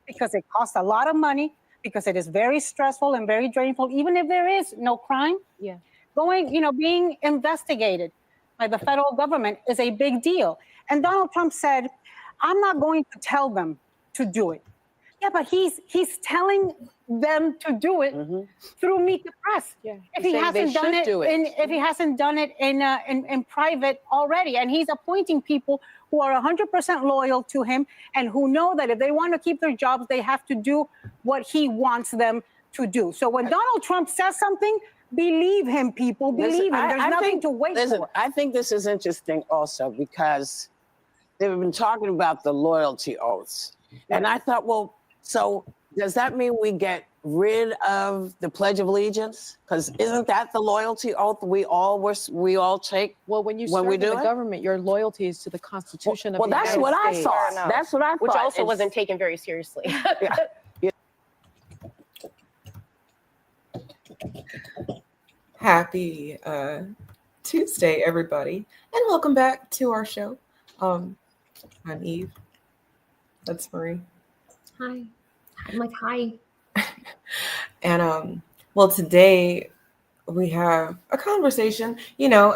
because it costs a lot of money, because it is very stressful and very drainful, even if there is no crime. Yeah. Being investigated by the federal government is a big deal. And Donald Trump said, I'm not going to tell them to do it. Yeah, but he's telling them to do it through Meet the Press. Yeah. If he hasn't done it, if he hasn't done it in private already, and he's appointing people who are 100% loyal to him and who know that if they want to keep their jobs, they have to do what he wants them to do. So when Donald Trump says something, believe him, people. Believe him. There's nothing to wait for. I think this is interesting also because they've been talking about the loyalty oaths. And I thought, well, so does that mean we get rid of the Pledge of Allegiance? Because isn't that the loyalty oath we all take? Well, when you serve in the government, your loyalty is to the Constitution of the United States. Well, that's what I thought. That's what I thought. Which also wasn't taken very seriously. Yeah. Happy Tuesday, everybody, and welcome back to our show. I'm Eve. That's Marie. Hi. I'm like, hi. And well, today we have a conversation. You know,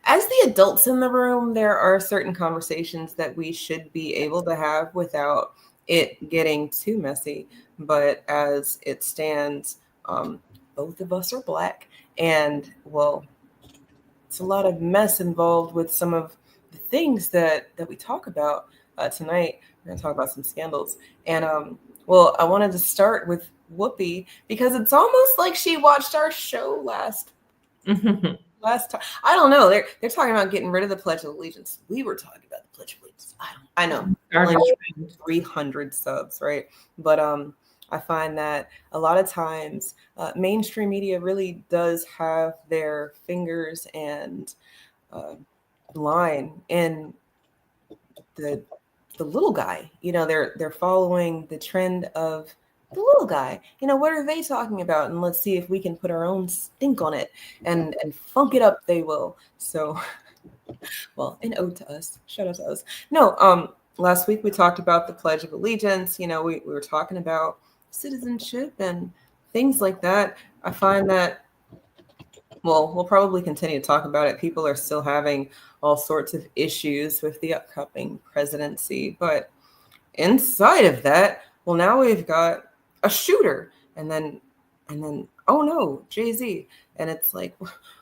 as the adults in the room, there are certain conversations that we should be able to have without it getting too messy. But as it stands, both of us are Black, and well, it's a lot of mess involved with some of the things that we talk about tonight. We're going to talk about some scandals. And well, I wanted to start with Whoopi because it's almost like she watched our show last time. I don't know. They're talking about getting rid of the Pledge of Allegiance. We were talking about the Pledge of Allegiance. I know. Like 300 subs, right? But I find that a lot of times mainstream media really does have their fingers and line in the little guy. You know, they're following the trend of the little guy. You know, what are they talking about? And let's see if we can put our own stink on it and funk it up. They will. So, well, an ode to us. Shout out to us. No, last week we talked about the Pledge of Allegiance. You know, we were talking about citizenship and things like that. I find that, well, we'll probably continue to talk about it. People are still having all sorts of issues with the upcoming presidency. But inside of that, well, now we've got a shooter. And then, oh no, Jay-Z. And it's like,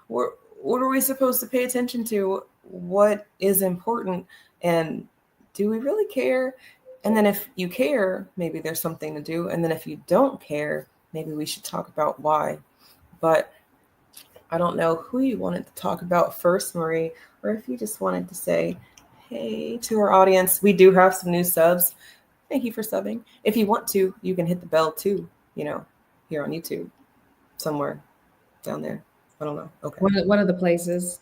what are we supposed to pay attention to? What is important? And do we really care? And then if you care, maybe there's something to do. And then if you don't care, maybe we should talk about why. But I don't know who you wanted to talk about first, Marie, or if you just wanted to say, hey, to our audience, we do have some new subs. Thank you for subbing. If you want to, you can hit the bell too, you know, here on YouTube, somewhere down there. I don't know. Okay. One of the places.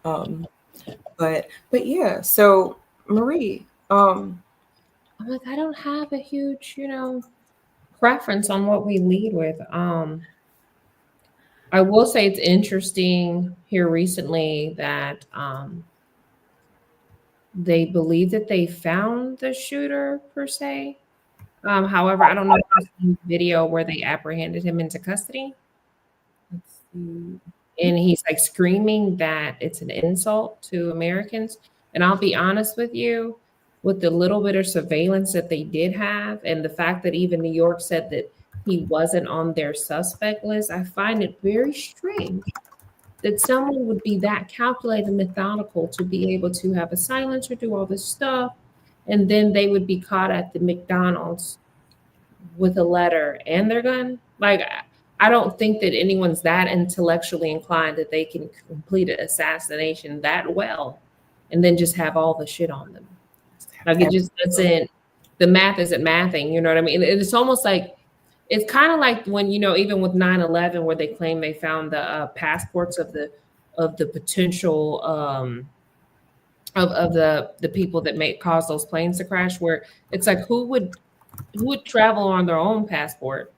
But yeah, so Marie, I'm like, I don't have a huge, preference on what we lead with. I will say it's interesting here recently that they believe that they found the shooter per se. However, I don't know if you've seen the video where they apprehended him into custody. Let's see. And he's like screaming that it's an insult to Americans. And I'll be honest with you, with the little bit of surveillance that they did have and the fact that even New York said that he wasn't on their suspect list, I find it very strange that someone would be that calculated and methodical to be able to have a silencer, do all this stuff, and then they would be caught at the McDonald's with a letter and their gun. Like, I don't think that anyone's that intellectually inclined that they can complete an assassination that well and then just have all the shit on them. Like, it just doesn't, the math isn't mathing, you know what I mean? It's almost like, it's kind of like when, even with 9/11, where they claim they found the passports of the potential of the people that may cause those planes to crash, where it's like, who would travel on their own passport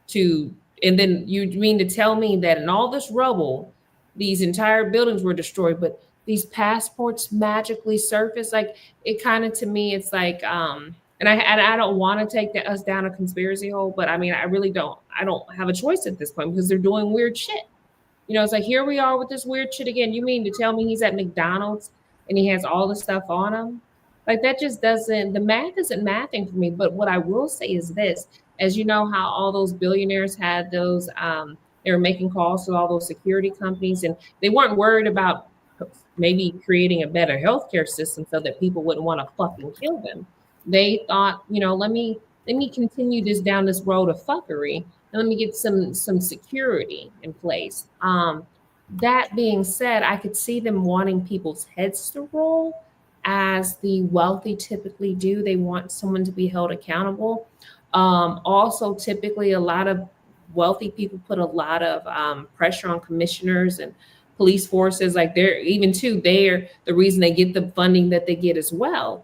to, and then you mean to tell me that in all this rubble, these entire buildings were destroyed, but these passports magically surface. Like it kind of, to me, it's like, and I don't want to take us down a conspiracy hole, but I mean, I really don't. I don't have a choice at this point because they're doing weird shit. You know, it's like, here we are with this weird shit again. You mean to tell me he's at McDonald's and he has all the stuff on him? Like that just doesn't, the math isn't mathing for me. But what I will say is this, as you know, how all those billionaires had those, they were making calls to all those security companies and they weren't worried about maybe creating a better healthcare system so that people wouldn't want to fucking kill them. They thought, you know, let me continue this down this road of fuckery and let me get some security in place. That being said, I could see them wanting people's heads to roll as the wealthy typically do. They want someone to be held accountable. Also, typically, a lot of wealthy people put a lot of pressure on commissioners and police forces. Like they're the reason they get the funding that they get as well.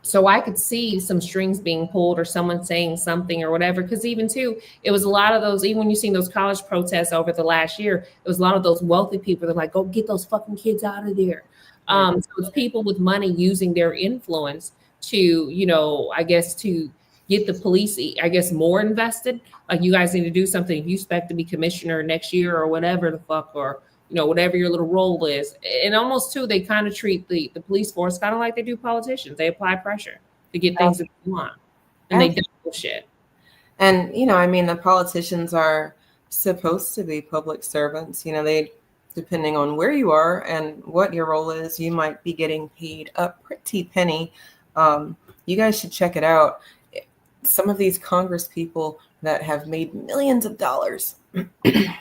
So I could see some strings being pulled or someone saying something or whatever. Because even too, it was a lot of those, even when you've seen those college protests over the last year, it was a lot of those wealthy people that are like, go get those fucking kids out of there. So it's people with money using their influence to, you know, I guess to get the police, I guess, more invested. Like you guys need to do something. If you expect to be commissioner next year or whatever the fuck, or you know, whatever your little role is. And almost too, they kind of treat the police force kind of like they do politicians. They apply pressure to get things that they want. And they do bullshit. And, you know, I mean, the politicians are supposed to be public servants. You know, they, depending on where you are and what your role is, you might be getting paid a pretty penny. You guys should check it out. Some of these Congress people that have made millions of dollars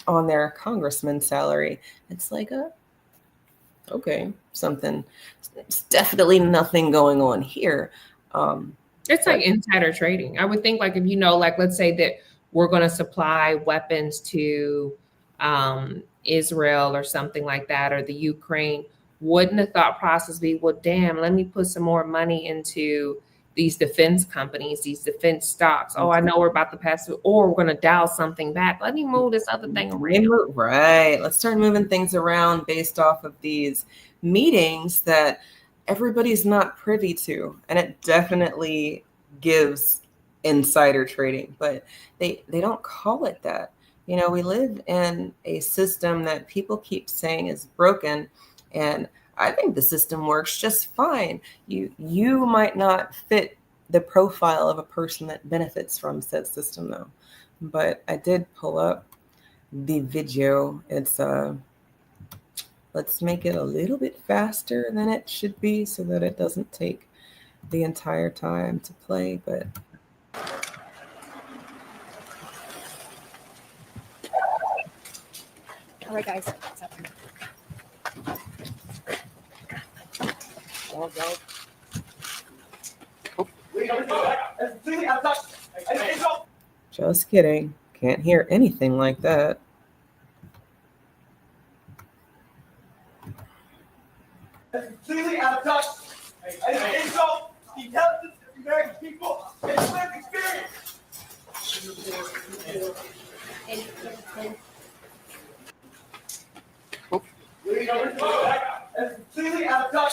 on their congressman's salary, it's like okay, something. It's definitely nothing going on here. It's like insider trading. I would think, like, if you know, like, let's say that we're going to supply weapons to Israel or something like that, or the Ukraine, wouldn't the thought process be, well, damn, let me put some more money into these defense companies, these defense stocks. Oh, I know we're about to pass through, or we're going to dial something back. Let me move this other thing around. Right. Let's start moving things around based off of these meetings that everybody's not privy to. And it definitely gives insider trading, but they don't call it that. You know, we live in a system that people keep saying is broken, and I think the system works just fine. You might not fit the profile of a person that benefits from said system, though. But I did pull up the video. It's let's make it a little bit faster than it should be so that it doesn't take the entire time to play. But All right, guys. What's up? just kidding. Can't hear anything like that. Completely out of touch. And insult the intelligence of the American people and lived experience. And completely out of touch.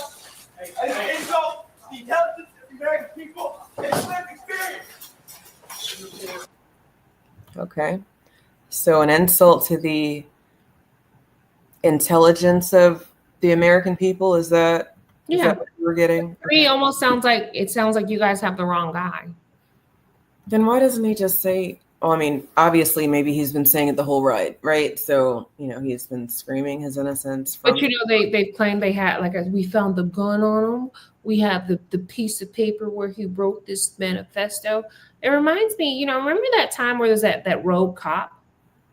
And insult the intelligence of the American people and lived experience. Okay. So an insult to the intelligence of the American people, is that what we're getting? To me, almost sounds like you guys have the wrong guy. Then why doesn't he just say, well, I mean, obviously maybe he's been saying it the whole ride, right? So, you know, he's been screaming his innocence. But you know, they claimed they had, like, we found the gun on him. We have the piece of paper where he wrote this manifesto. It reminds me, you know, remember that time where there's that rogue cop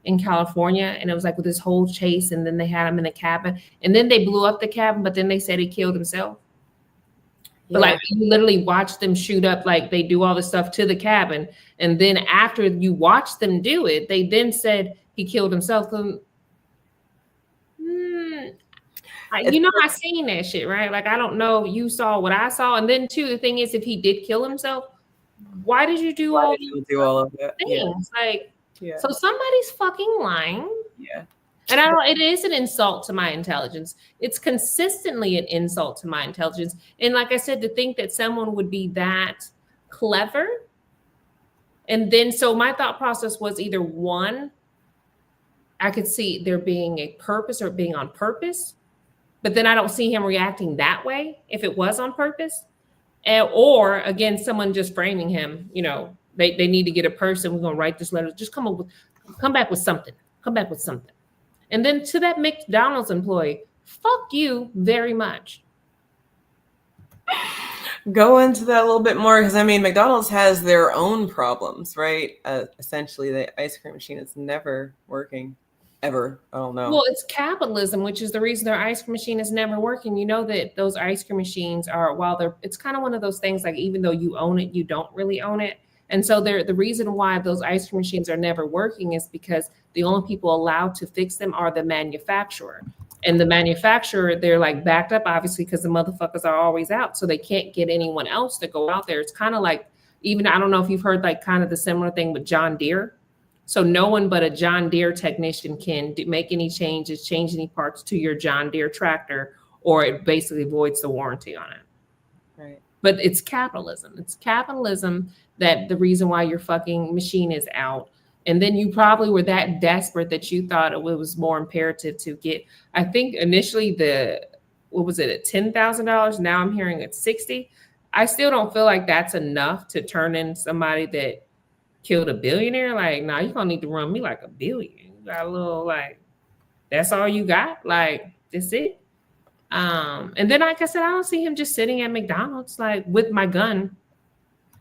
in California, and it was like with this whole chase, and then they had him in the cabin, and then they blew up the cabin, but then they said he killed himself. Yeah. But like, you literally watch them shoot up, like they do all this stuff to the cabin, and then after you watch them do it, they then said he killed himself. You know, I seen that shit, right? Like, I don't know if you saw what I saw. And then too, the thing is, if he did kill himself, why did you do all of that? Yeah. Like, yeah. So somebody's fucking lying. Yeah. And I don't, it is an insult to my intelligence. It's consistently an insult to my intelligence. And like I said, to think that someone would be that clever. And then, so my thought process was either one, I could see there being a purpose or being on purpose, but then I don't see him reacting that way if it was on purpose. Or again, someone just framing him, you know, they need to get a person, we're going to write this letter. Just come back with something. Come back with something. And then to that McDonald's employee, fuck you very much. Go into that a little bit more, because I mean, McDonald's has their own problems, right? Essentially, the ice cream machine is never working, ever. I don't know. Well, it's capitalism, which is the reason their ice cream machine is never working. You know that those ice cream machines are, it's kind of one of those things, like even though you own it, you don't really own it. And so the reason why those ice cream machines are never working is because the only people allowed to fix them are the manufacturer. And the manufacturer, they're like backed up, obviously, because the motherfuckers are always out. So they can't get anyone else to go out there. It's kind of like, even, I don't know if you've heard like kind of the similar thing with John Deere. So no one but a John Deere technician can make any changes, change any parts to your John Deere tractor, or it basically voids the warranty on it. Right. But it's capitalism. It's capitalism that the reason why your fucking machine is out. And then you probably were that desperate that you thought it was more imperative to get, I think initially what was it, at $10,000? Now I'm hearing it's 60. I still don't feel like that's enough to turn in somebody that killed a billionaire. Like, nah, you're gonna need to run me like $1 billion. You got a little, like, that's all you got? Like, that's it? And then, like I said, I don't see him just sitting at McDonald's, like, with my gun.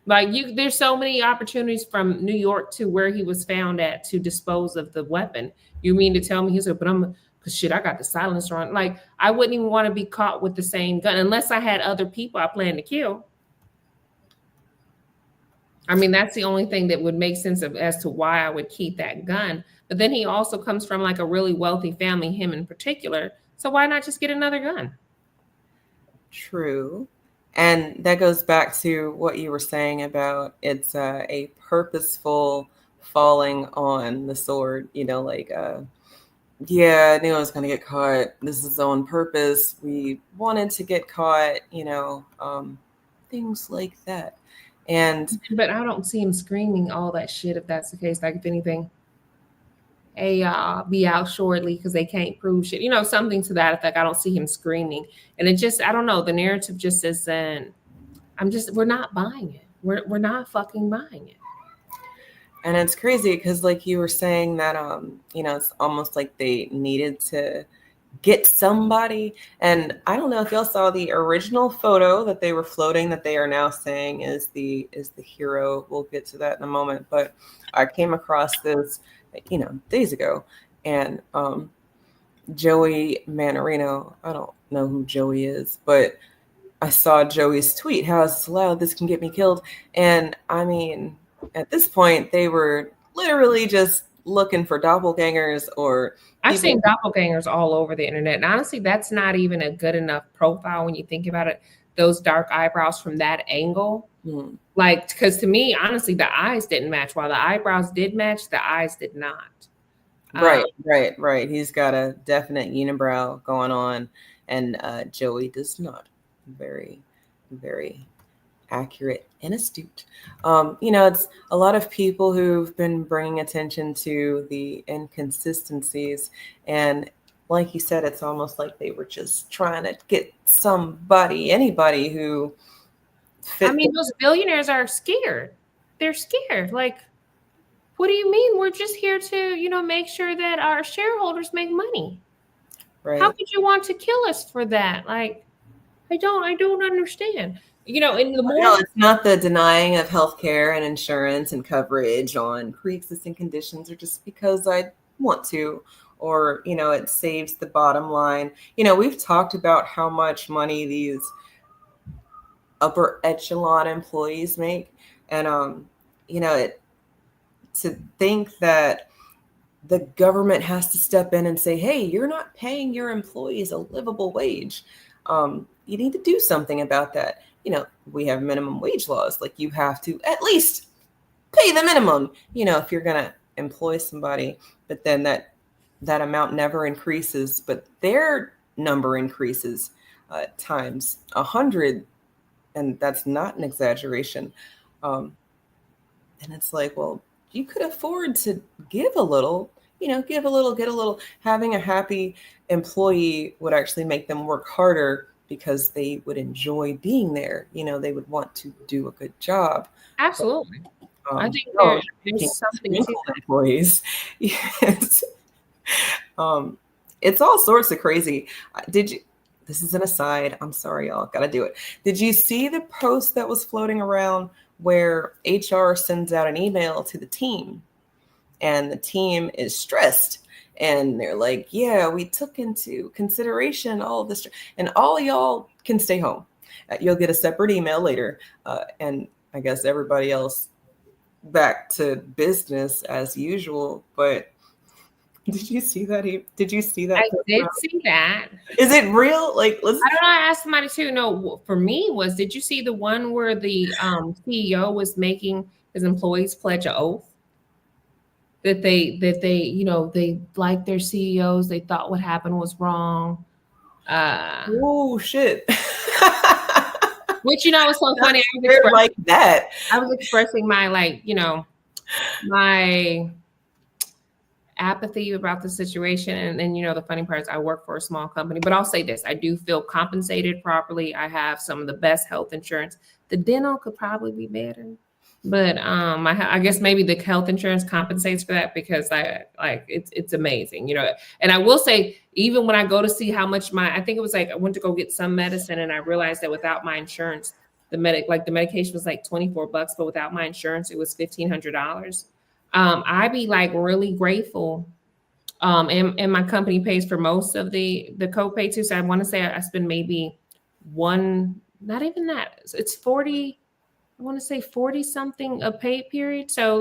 Like, there's so many opportunities from New York to where he was found at to dispose of the weapon. You mean to tell me, he said, because shit, I got the silencer on. Like, I wouldn't even want to be caught with the same gun unless I had other people I plan to kill. I mean, that's the only thing that would make sense as to why I would keep that gun. But then he also comes from like a really wealthy family, him in particular. So why not just get another gun? True. And that goes back to what you were saying about it's a purposeful falling on the sword, you know, like, yeah, I knew I was going to get caught. This is on purpose. We wanted to get caught, you know, things like that. But I don't see him screaming all that shit if that's the case. Like, if anything, be out shortly because they can't prove shit, you know, something to that effect. I don't see him screaming. And it just, I don't know, the narrative just isn't, we're not buying it. We're not fucking buying it. And it's crazy because, like you were saying, that you know, it's almost like they needed to get somebody. And I don't know if y'all saw the original photo that they were floating that they are now saying is the hero. We'll get to that in a moment. But I came across this, you know, days ago, and Joey Manorino, I don't know who Joey is, but I saw Joey's tweet, how is this allowed? This can get me killed. And I mean, at this point, they were literally just looking for doppelgangers or I've seen doppelgangers all over the internet. And honestly, that's not even a good enough profile when you think about it. Those dark eyebrows from that angle. Mm-hmm. Like, because to me, honestly, the eyes didn't match. While the eyebrows did match, the eyes did not. Right. He's got a definite unibrow going on, and Joey does not. Very, very accurate and astute. You know, it's a lot of people who've been bringing attention to the inconsistencies, and like you said, it's almost like they were just trying to get anybody who fit. I mean, those billionaires are scared. They're scared. Like, what do you mean? We're just here to, you know, make sure that our shareholders make money. Right. How could you want to kill us for that? Like, I don't understand. You know, in the more no, it's not the denying of healthcare and insurance and coverage on pre-existing conditions, or just because I want to, or, you know, it saves the bottom line. You know, we've talked about how much money these upper echelon employees make, and you know, to think that the government has to step in and say, hey, you're not paying your employees a livable wage. You need to do something about that. You know, we have minimum wage laws. Like, you have to at least pay the minimum, you know, if you're going to employ somebody. But then that that amount never increases, but their number increases times 100, and that's not an exaggeration. And it's like, well, you could afford to give a little, give a little, get a little. Having a happy employee would actually make them work harder because they would enjoy being there. They would want to do a good job. Absolutely. I think there's something to that. Employees. Yes. It's all sorts of crazy. This is an aside. I'm sorry, y'all. Gotta do it. Did you see the post that was floating around where HR sends out an email to the team and the team is stressed and they're like, yeah, we took into consideration all of this and all y'all can stay home. You'll get a separate email later. And I guess everybody else back to business as usual. But did you see that? Did you see that? I did see that. Is it real? Like, I don't know. I asked somebody too. No, for me did you see the one where the CEO was making his employees pledge an oath that they they liked their CEOs, they thought what happened was wrong. Oh shit. Which is so funny. Like that. I was expressing my my apathy about the situation. And the funny part is I work for a small company, but I'll say this, I do feel compensated properly. I have some of the best health insurance. The dental could probably be better, but I guess maybe the health insurance compensates for that because it's amazing, And I will say, even when I go to see how much I think it was I went to go get some medicine and I realized that without my insurance, the medication was like $24, but without my insurance, it was $1,500. I'd be really grateful. And my company pays for most of the copay too. So I want to say I spend maybe not even that. It's 40. I want to say 40 something a pay period. So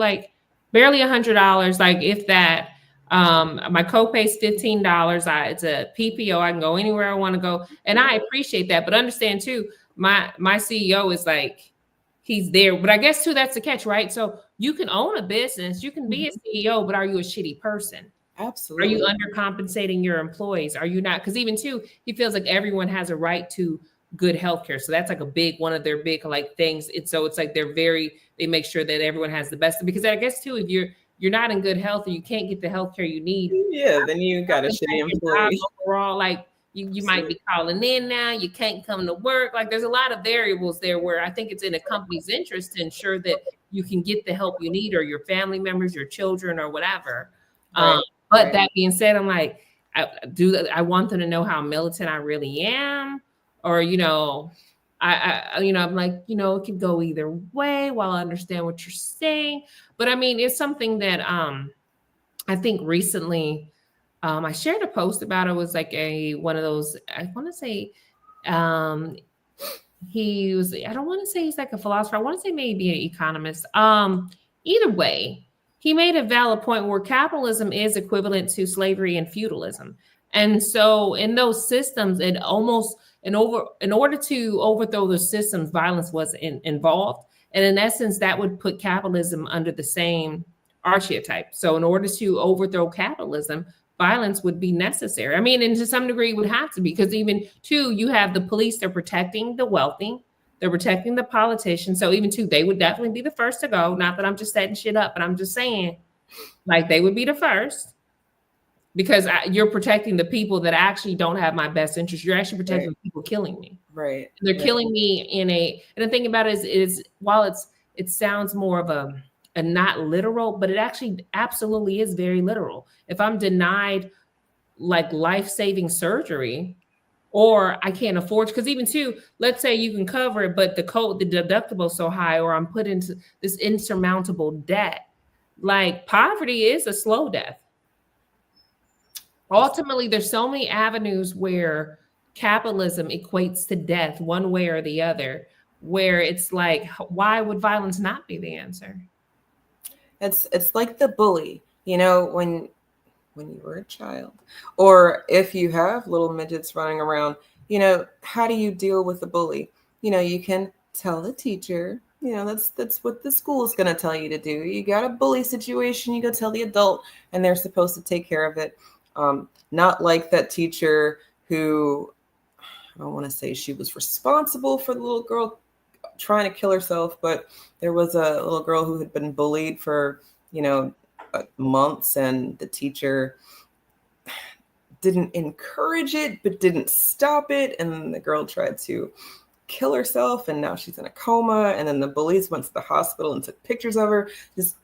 barely $100, if that. My copay is $15. It's a PPO. I can go anywhere I want to go. And I appreciate that. But understand too, my CEO is he's there. But I guess too, that's the catch, right? So you can own a business, you can be a CEO, but are you a shitty person? Absolutely. Are you undercompensating your employees? Are you not? Because even too, he feels like everyone has a right to good healthcare. So that's a big one of their big things. It's they make sure that everyone has the best. Because I guess too, if you're not in good health or you can't get the healthcare you need, then you got a shitty employee. Overall, you might be calling in now, you can't come to work. There's a lot of variables there where I think it's in a company's interest to ensure that you can get the help you need or your family members, your children or whatever. Right. But that being said, I'm I want them to know how militant I really am, or I'm it could go either way. While I understand what you're saying, but it's something that I think recently I shared a post about. It was one of those. I want to say he was. I don't want to say he's a philosopher. I want to say maybe an economist. Either way, he made a valid point where capitalism is equivalent to slavery and feudalism. And so in those systems, in order to overthrow those systems, violence was involved. And in essence, that would put capitalism under the same archetype. So in order to overthrow capitalism, violence would be necessary. And to some degree it would have to be, because even too, you have the police, they're protecting the wealthy. They're protecting the politicians. So even too, they would definitely be the first to go. Not that I'm just setting shit up, but I'm just saying, they would be the first, because you're protecting the people that actually don't have my best interest. You're actually protecting the people killing me. Right. They're killing me and the thing about it is while it sounds more of a not literal, but it actually absolutely is very literal. If I'm denied life-saving surgery, or I can't afford, because even too, let's say you can cover it, but the deductible is so high, or I'm put into this insurmountable debt. Poverty is a slow death. Ultimately, there's so many avenues where capitalism equates to death one way or the other, where it's why would violence not be the answer? It's like the bully, when you were a child, or if you have little midgets running around, how do you deal with the bully? You can tell the teacher, that's what the school is going to tell you to do. You got a bully situation, you go tell the adult and they're supposed to take care of it. Not like that teacher who, I don't want to say she was responsible for the little girl trying to kill herself, but there was a little girl who had been bullied for, months, and the teacher didn't encourage it, but didn't stop it. And the girl tried to kill herself, and now she's in a coma. And then the bullies went to the hospital and took pictures of her. Just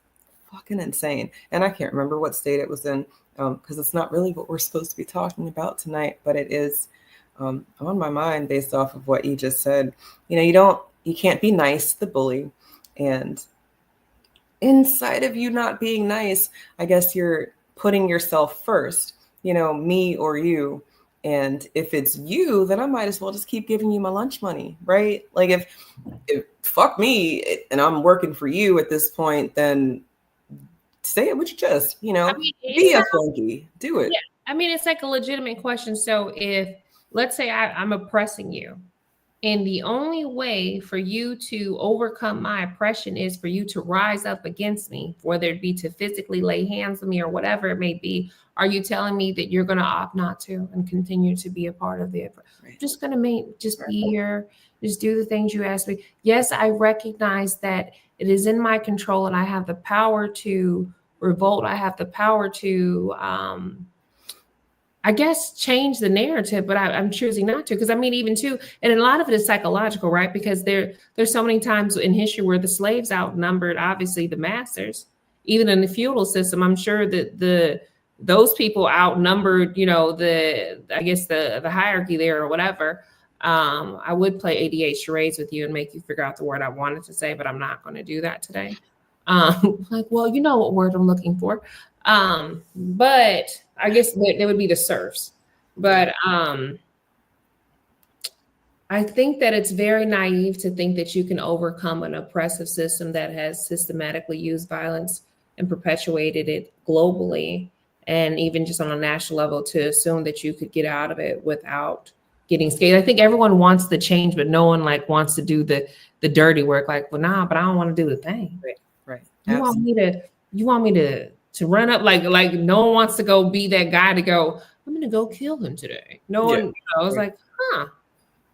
fucking insane. And I can't remember what state it was in, because it's not really what we're supposed to be talking about tonight, but it is on my mind based off of what you just said. You can't be nice to the bully, and inside of you not being nice, I guess you're putting yourself first, me or you. And if it's you, then I might as well just keep giving you my lunch money, right? Like if fuck me and I'm working for you at this point, then say it with your chest, be a flunky, do it. Yeah, I mean, it's like a legitimate question. So if, let's say I'm oppressing you, and the only way for you to overcome my oppression is for you to rise up against me, whether it be to physically lay hands on me or whatever it may be, are you telling me that you're going to opt not to and continue to be a part of the oppression? Right. I'm just going to be here, just do the things you asked me. Yes, I recognize that it is in my control and I have the power to revolt. I have the power to, I guess, change the narrative, but I'm choosing not to. Because I mean, even too, and a lot of it is psychological, right? Because there's so many times in history where the slaves outnumbered, obviously, the masters. Even in the feudal system, I'm sure that those people outnumbered, the hierarchy there or whatever. I would play 88 charades with you and make you figure out the word I wanted to say, but I'm not going to do that today. Well, you know what word I'm looking for. But I guess they would be the serfs. But I think that it's very naive to think that you can overcome an oppressive system that has systematically used violence and perpetuated it globally, and even just on a national level, to assume that you could get out of it without getting scared. I think everyone wants the change, but no one wants to do the dirty work. But I don't want to do the thing. Right. You want me to run up like no one wants to go be that guy to go, I'm gonna go kill him today. No one, I was like, huh.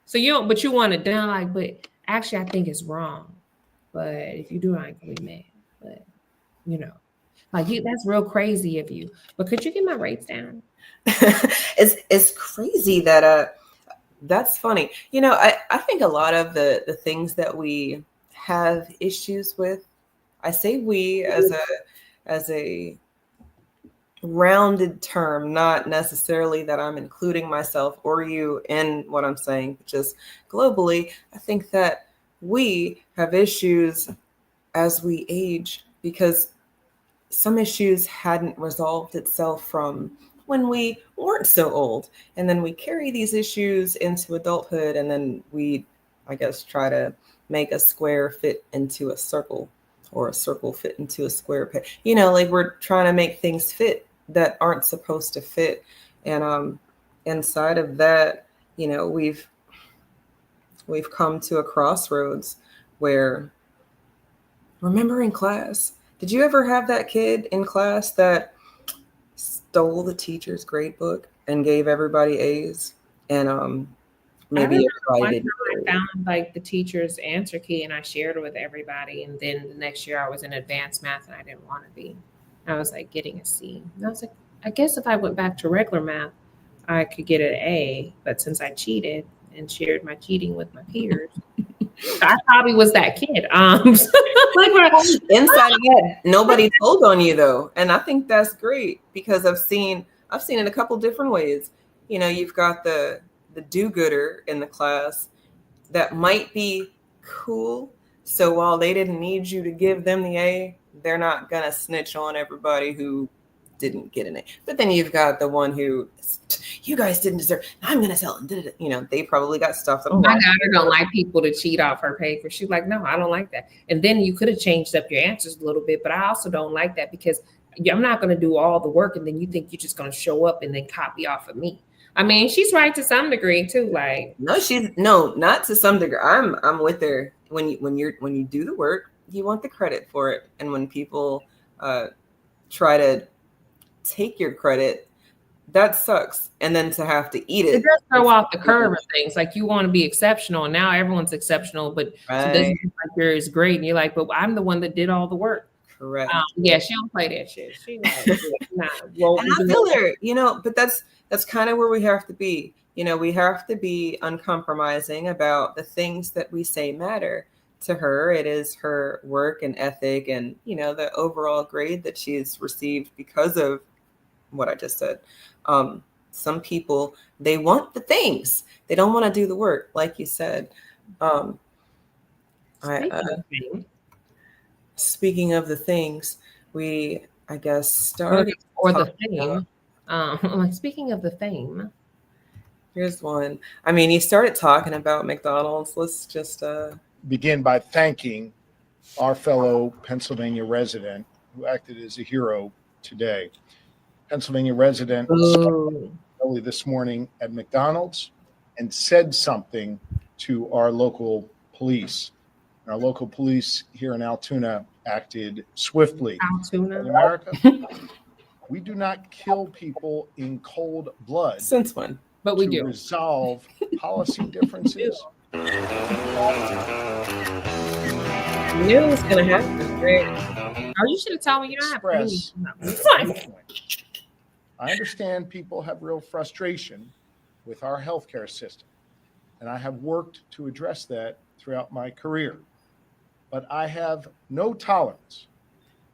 So you want it done, but actually I think it's wrong. But if you do, I ain't gonna be mad. But that's real crazy of you. But could you get my rates down? It's crazy that that's funny. I think a lot of the things that we have issues with, I say we as a rounded term, not necessarily that I'm including myself or you in what I'm saying, just globally. I think that we have issues as we age because some issues hadn't resolved itself from when we weren't so old. And then we carry these issues into adulthood, and then we, I guess, try to make a square fit into a circle, or a circle fit into a square. We're trying to make things fit that aren't supposed to fit. And inside of that, we've come to a crossroads where, remember in class, did you ever have that kid in class that stole the teacher's grade book and gave everybody A's? And maybe I found the teacher's answer key and I shared it with everybody. And then the next year I was in advanced math and I didn't want to be. I was getting a C. And I was like, I guess if I went back to regular math, I could get an A. But since I cheated and shared my cheating with my peers, I probably was that kid. Inside of that, nobody told on you though, and I think that's great because I've seen it a couple different ways. You've got the do-gooder in the class that might be cool. So while they didn't need you to give them the A, they're not gonna snitch on everybody who didn't get an A. But then you've got the one who, you guys didn't deserve, I'm gonna tell them. They probably got stuff that my daughter don't like people to cheat off her paper. She's like, no, I don't like that. And then you could have changed up your answers a little bit, but I also don't like that because I'm not gonna do all the work and then you think you're just gonna show up and then copy off of me. I mean, she's right to some degree too. No, not to some degree. I'm with her. When you do the work, you want the credit for it. And when people try to take your credit, that sucks. And then to have to eat it. It does throw off the curve of things. Like you want to be exceptional, and now everyone's exceptional, but it doesn't look like you're as great. And you're like, but I'm the one that did all the work. Correct. Yeah, she don't play that shit. She like, nah. And I feel there, but that's kind of where we have to be. We have to be uncompromising about the things that we say matter to her. It is her work and ethic and, the overall grade that she's received because of what I just said. Some people, they want the things. They don't want to do the work, like you said. Speaking of the things, we, I guess, started. Or the fame. Speaking of the fame. Here's one. I mean, you started talking about McDonald's. Let's just begin by thanking our fellow Pennsylvania resident who acted as a hero today. Pennsylvania resident early this morning at McDonald's and said something to our local police. And our local police here in Altoona acted swiftly. Altoona. In America, we do not kill people in cold blood. Since when? But we do. Resolve policy differences. Knew it was going to happen. Great. Oh, you should have told me you don't have to. I understand people have real frustration with our healthcare system, and I have worked to address that throughout my career. But I have no tolerance,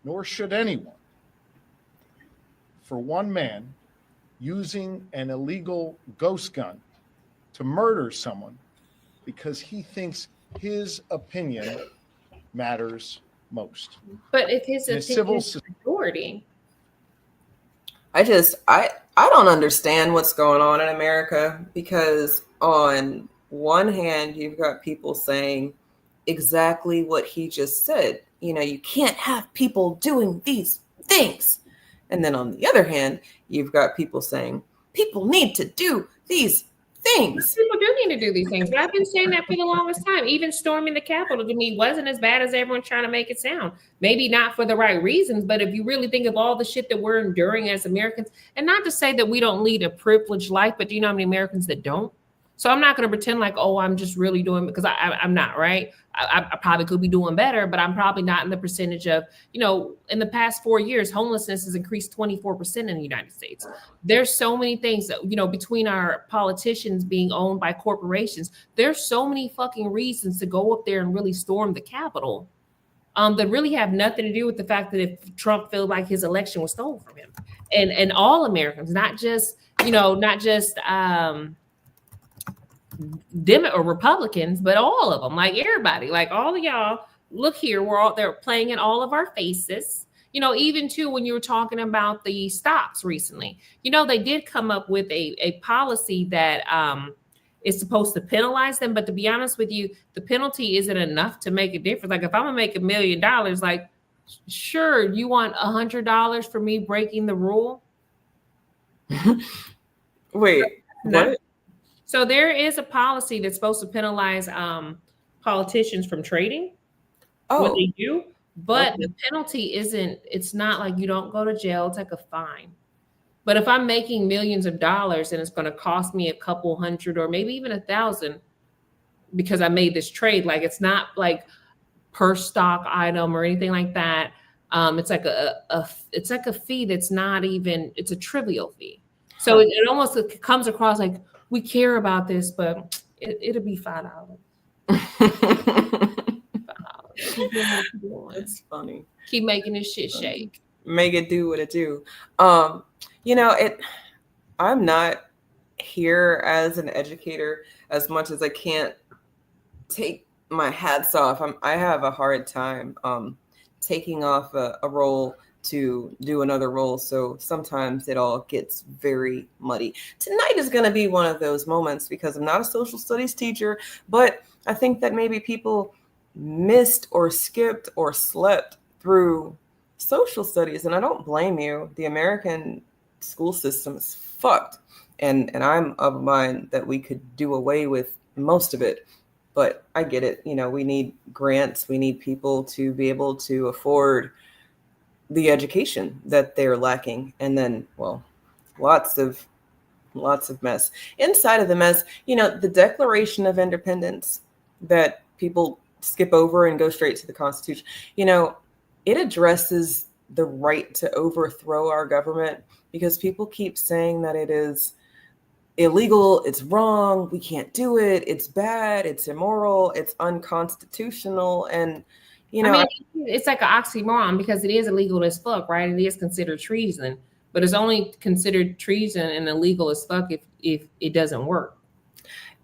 nor should anyone, for one man using an illegal ghost gun to murder someone because he thinks his opinion matters most. But if his opinion is the majority. I don't understand what's going on in America, because on one hand, you've got people saying exactly what he just said. You can't have people doing these things. And then on the other hand, you've got people saying people need to do these things. People do need to do these things. But I've been saying that for the longest time. Even storming the Capitol to me wasn't as bad as everyone's trying to make it sound. Maybe not for the right reasons, but if you really think of all the shit that we're enduring as Americans, and not to say that we don't lead a privileged life, but do you know how many Americans that don't? So I'm not going to pretend like, oh, I'm just really doing, because I'm not, right? I probably could be doing better, but I'm probably not in the percentage of, in the past 4 years, homelessness has increased 24% in the United States. There's so many things that, between our politicians being owned by corporations, there's so many fucking reasons to go up there and really storm the Capitol that really have nothing to do with the fact that if Trump felt like his election was stolen from him. And all Americans, not just or Republicans, but all of them, like everybody, like all of y'all, look here, they're playing in all of our faces. Even too, when you were talking about the stops recently, they did come up with a policy that is supposed to penalize them. But to be honest with you, the penalty isn't enough to make a difference. Like if I'm gonna make $1 million, like, sure, you want $100 for me breaking the rule? Wait, what? So there is a policy that's supposed to penalize politicians from trading what they do, but the penalty it's not like you don't go to jail, it's like a fine. But if I'm making millions of dollars and it's going to cost me a couple hundred or maybe even 1,000 because I made this trade, like it's not like per stock item or anything like that. It's like a fee that's not even, it's a trivial fee. So it almost comes across like, we care about this, but it'll be $5. $5. It's funny. Keep making this shit shake. Make it do what it do. I'm not here as an educator as much as I can't take my hats off. I have a hard time taking off a role to do another role. So sometimes it all gets very muddy. Tonight is going to be one of those moments because I'm not a social studies teacher, but I think that maybe people missed or skipped or slept through social studies. And I don't blame you. The American school system is fucked. And I'm of mind that we could do away with most of it. But I get it. We need grants. We need people to be able to afford the education that they're lacking. And then, well, lots of mess. Inside of the mess, the Declaration of Independence that people skip over and go straight to the Constitution, it addresses the right to overthrow our government, because people keep saying that it is illegal, it's wrong, we can't do it, it's bad, it's immoral, it's unconstitutional. And it's like an oxymoron, because it is illegal as fuck, right? It is considered treason, but it's only considered treason and illegal as fuck if it doesn't work,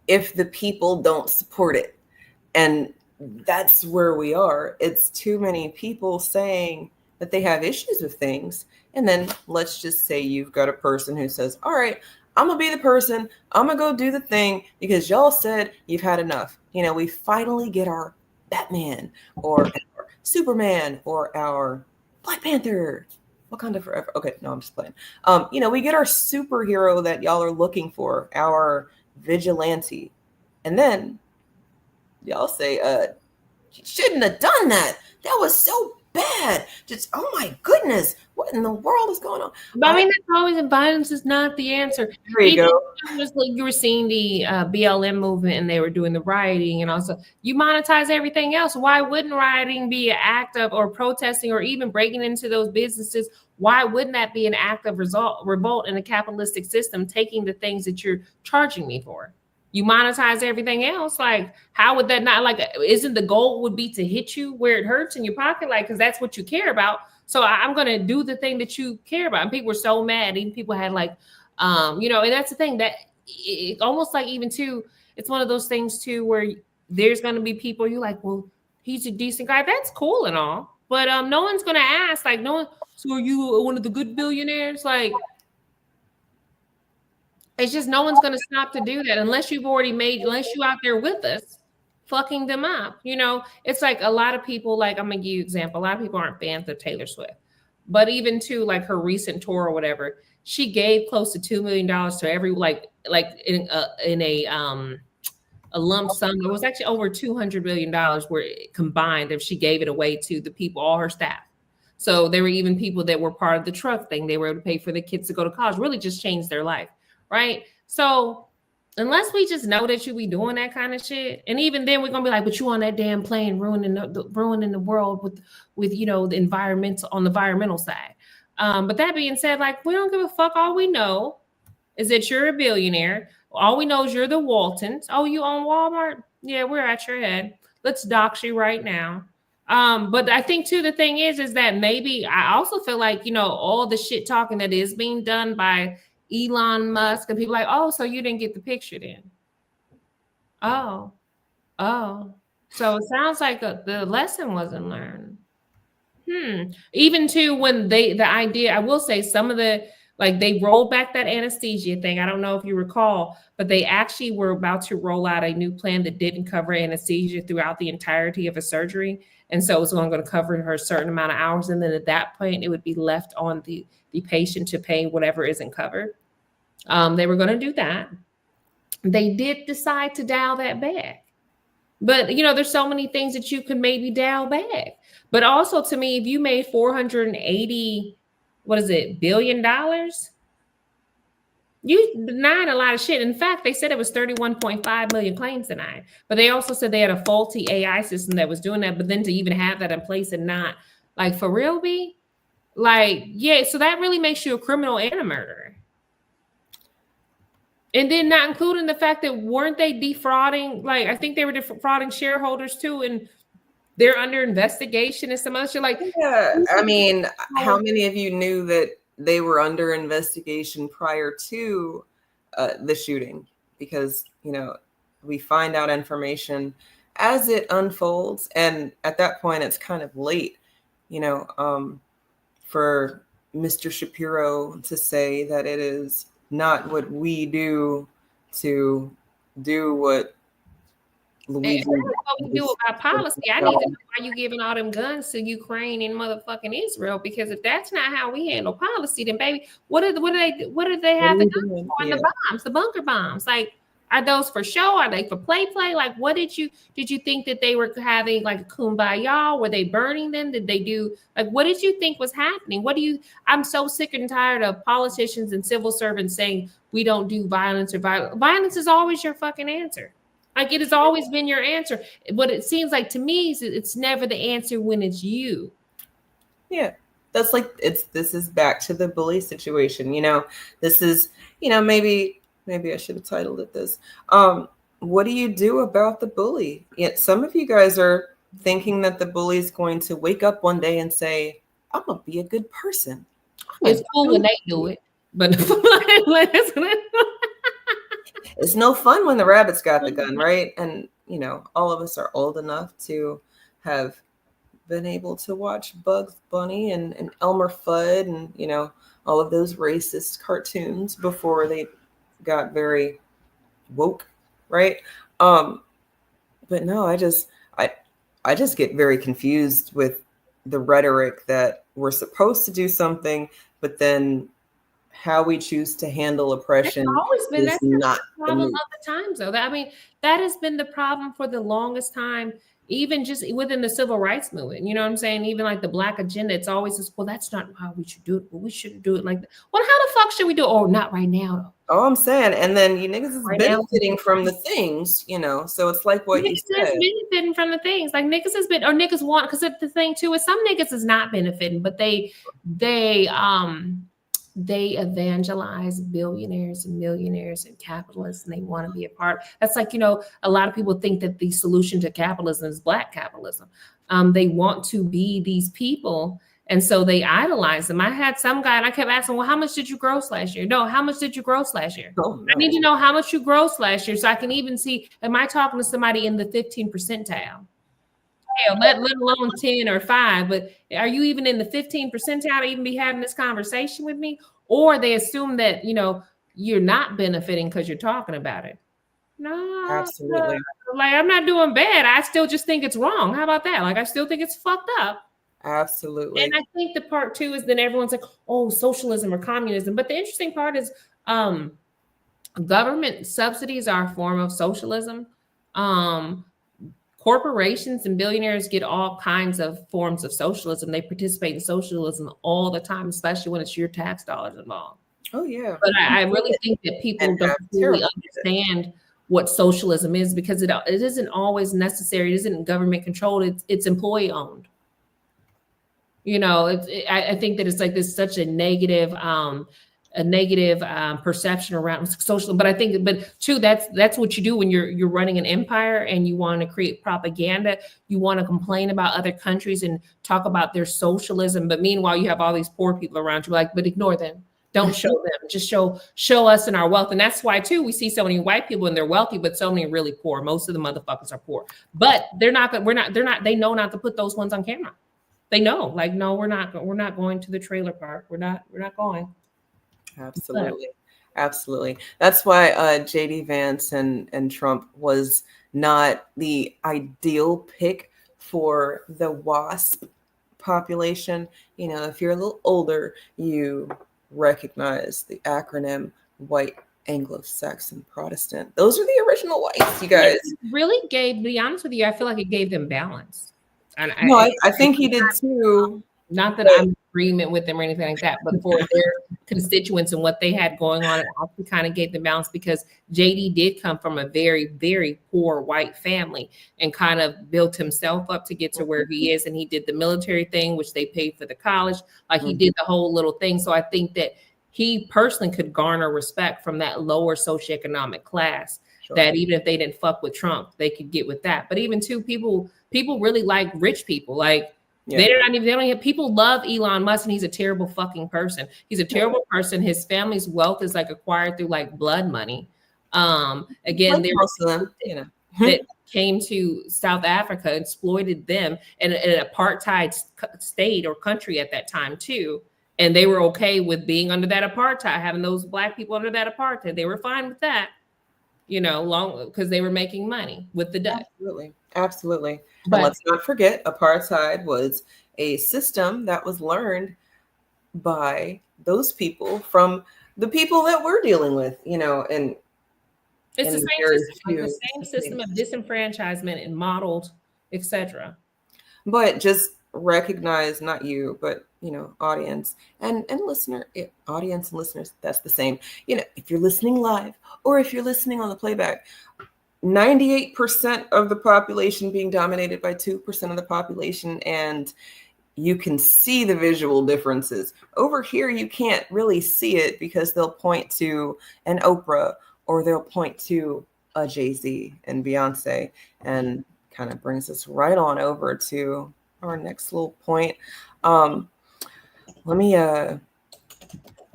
if the people don't support it. And that's where we are. It's too many people saying that they have issues with things, and then let's just say you've got a person who says, all right, I'm gonna be the person, I'm gonna go do the thing because y'all said you've had enough. We finally get our Batman or our Superman or our Black Panther, Wakanda Forever. Okay, no, I'm just playing. We get our superhero that y'all are looking for, our vigilante, and then y'all say, you shouldn't have done that. That was so bad. Just, oh my goodness, what in the world is going on? But that's always, violence is not the answer. There you go. You were seeing the BLM movement, and they were doing the rioting, and also you monetize everything else. Why wouldn't rioting be an act of, or protesting, or even breaking into those businesses? Why wouldn't that be an act of revolt in a capitalistic system, taking the things that you're charging me for? You monetize everything else. Like, how would that not, isn't the goal would be to hit you where it hurts in your pocket? Because that's what you care about. So I'm going to do the thing that you care about. And people were so mad. Even people had and that's the thing that it almost even too, it's one of those things too, where there's going to be people you're like, well, he's a decent guy. That's cool and all. But no one's going to ask, no one, so are you one of the good billionaires? It's just no one's going to stop to do that unless you've already unless you out there with us fucking them up. It's a lot of people, I'm going to give you an example. A lot of people aren't fans of Taylor Swift, but even to her recent tour or whatever, she gave close to $2 million to every, in a lump sum. It was actually over $200 million were combined if she gave it away to the people, all her staff. So there were even people that were part of the truck thing. They were able to pay for the kids to go to college, really just changed their life. Right. So unless we just know that you be doing that kind of shit, and even then we're gonna be but you on that damn plane ruining the world with the environmental on the environmental side. But that being said, we don't give a fuck. All we know is that you're a billionaire. All we know is you're the Waltons. Oh, you own Walmart? Yeah, we're at your head. Let's dox you right now. But I think too, the thing is that maybe I also feel all the shit talking that is being done by Elon Musk and people oh, so you didn't get the picture then? Oh, so it sounds like the lesson wasn't learned. Even too, when the idea, I will say some of the, they rolled back that anesthesia thing. I don't know if you recall, but they actually were about to roll out a new plan that didn't cover anesthesia throughout the entirety of a surgery. And so it was going to cover her a certain amount of hours. And then at that point, it would be left on the patient to pay whatever isn't covered. They were going to do that. They did decide to dial that back. But, there's so many things that you could maybe dial back. But also, to me, if you made $480, billion, you denied a lot of shit. In fact, they said it was 31.5 million claims denied. But they also said they had a faulty AI system that was doing that. But then to even have that in place and not, for real, B? Yeah, so that really makes you a criminal and a murderer. And then not including the fact that weren't they defrauding? I think they were defrauding shareholders too, and they're under investigation and some other shit. Yeah, I mean, how many of you knew that they were under investigation prior to the shooting? Because we find out information as it unfolds, and at that point, it's kind of late. For Mr. Shapiro to say that it is not what we do to do what Luigi. That's what we do about policy. I need to know why you giving all them guns to Ukraine and motherfucking Israel, because if that's not how we handle policy, then baby, what do they have the guns for? And the bombs, the bunker bombs? Are those for show? Are they for play? Like, what did you think that they were having like a kumbaya? Were they burning them? Did they do like what did you think was happening? I'm so sick and tired of politicians and civil servants saying we don't do violence or violence. Violence is always your fucking answer. Like it has always been your answer. What it seems like to me is it's never the answer when it's you. Yeah. That's like this is back to the bully situation. This is, maybe I should have titled it this. What do you do about the bully? Yet some of you guys are thinking that the bully is going to wake up one day and say, I'm gonna be a good person. It's cool when they do it, but it's no fun when the rabbit's got the gun, right? And all of us are old enough to have been able to watch Bugs Bunny and Elmer Fudd and all of those racist cartoons before they got very woke, right? But no, I just get very confused with the rhetoric that we're supposed to do something, but then how we choose to handle oppression that's not the problem of the times, though. That has been the problem for the longest time, even just within the civil rights movement. You know what I'm saying? Even like the Black agenda, it's always this, well, that's not how we should do it. But we shouldn't do it like that. Well, how the fuck should we do it? Oh, not right now, though. Oh, I'm saying, and then you niggas is benefiting from the things, so it's like what you said. Niggas is benefiting from the things, like niggas has been, or niggas want, because the thing too is some niggas is not benefiting, but they evangelize billionaires and millionaires and capitalists, and they want to be a part. That's like, a lot of people think that the solution to capitalism is Black capitalism. They want to be these people. And so they idolize them. I had some guy and I kept asking, well, how much did you gross last year? No, how much did you gross last year? Oh, no. I need to know how much you gross last year so I can even see, am I talking to somebody in the 15 percentile? Hell, let alone 10 or 5, but are you even in the 15 percentile to even be having this conversation with me? Or they assume that, you're not benefiting because you're talking about it. No, absolutely. Like I'm not doing bad. I still just think it's wrong. How about that? Like I still think it's fucked up. Absolutely. And I think the part too is then everyone's like, oh, socialism or communism. But the interesting part is government subsidies are a form of socialism. Corporations and billionaires get all kinds of forms of socialism. They participate in socialism all the time, especially when it's your tax dollars involved. Oh, yeah. But I really think that people don't really understand what socialism is because it isn't always necessary. It isn't government controlled. It's employee owned. I think that it's like this such a negative perception around social. But I think, too, that's what you do when you're running an empire and you want to create propaganda. You want to complain about other countries and talk about their socialism. But meanwhile, you have all these poor people around you, but ignore them. Don't show them. Just show us in our wealth. And that's why, too, we see so many white people and they're wealthy, but so many really poor. Most of the motherfuckers are poor. But they know not to put those ones on camera. They know, like, no, we're not going to the trailer park. We're not going. Absolutely. Absolutely. That's why JD Vance and Trump was not the ideal pick for the WASP population. If you're a little older, you recognize the acronym White Anglo-Saxon Protestant. Those are the original whites, you guys. It really to be honest with you, I feel like it gave them balance. And I think he did too. Not that I'm in agreement with them or anything like that, but for their constituents and what they had going on, it actually kind of gave them balance because JD did come from a very, very poor white family and kind of built himself up to get to where he is. And he did the military thing, which they paid for the college. Like he did the whole little thing. So I think that he personally could garner respect from that lower socioeconomic class. Sure. That even if they didn't fuck with Trump, they could get with that. But even too, people really like rich people. Like they don't even people love Elon Musk and he's a terrible fucking person. He's a terrible person. His family's wealth is like acquired through like blood money. Again, there were that came to South Africa, exploited them in an apartheid state or country at that time too. And they were okay with being under that apartheid, having those black people under that apartheid. They were fine with that. Long because they were making money with the Dutch. Absolutely. But let's not forget, apartheid was a system that was learned by those people from the people that we're dealing with, and It's the and same very system, like the few same system of disenfranchisement and modeled, etc. But just recognize, not you, but audience and listener, audience and listeners, that's the same. If you're listening live or if you're listening on the playback, 98% of the population being dominated by 2% of the population, and you can see the visual differences. Over here, you can't really see it because they'll point to an Oprah or they'll point to a Jay-Z and Beyonce, and kind of brings us right on over to our next little point. Let me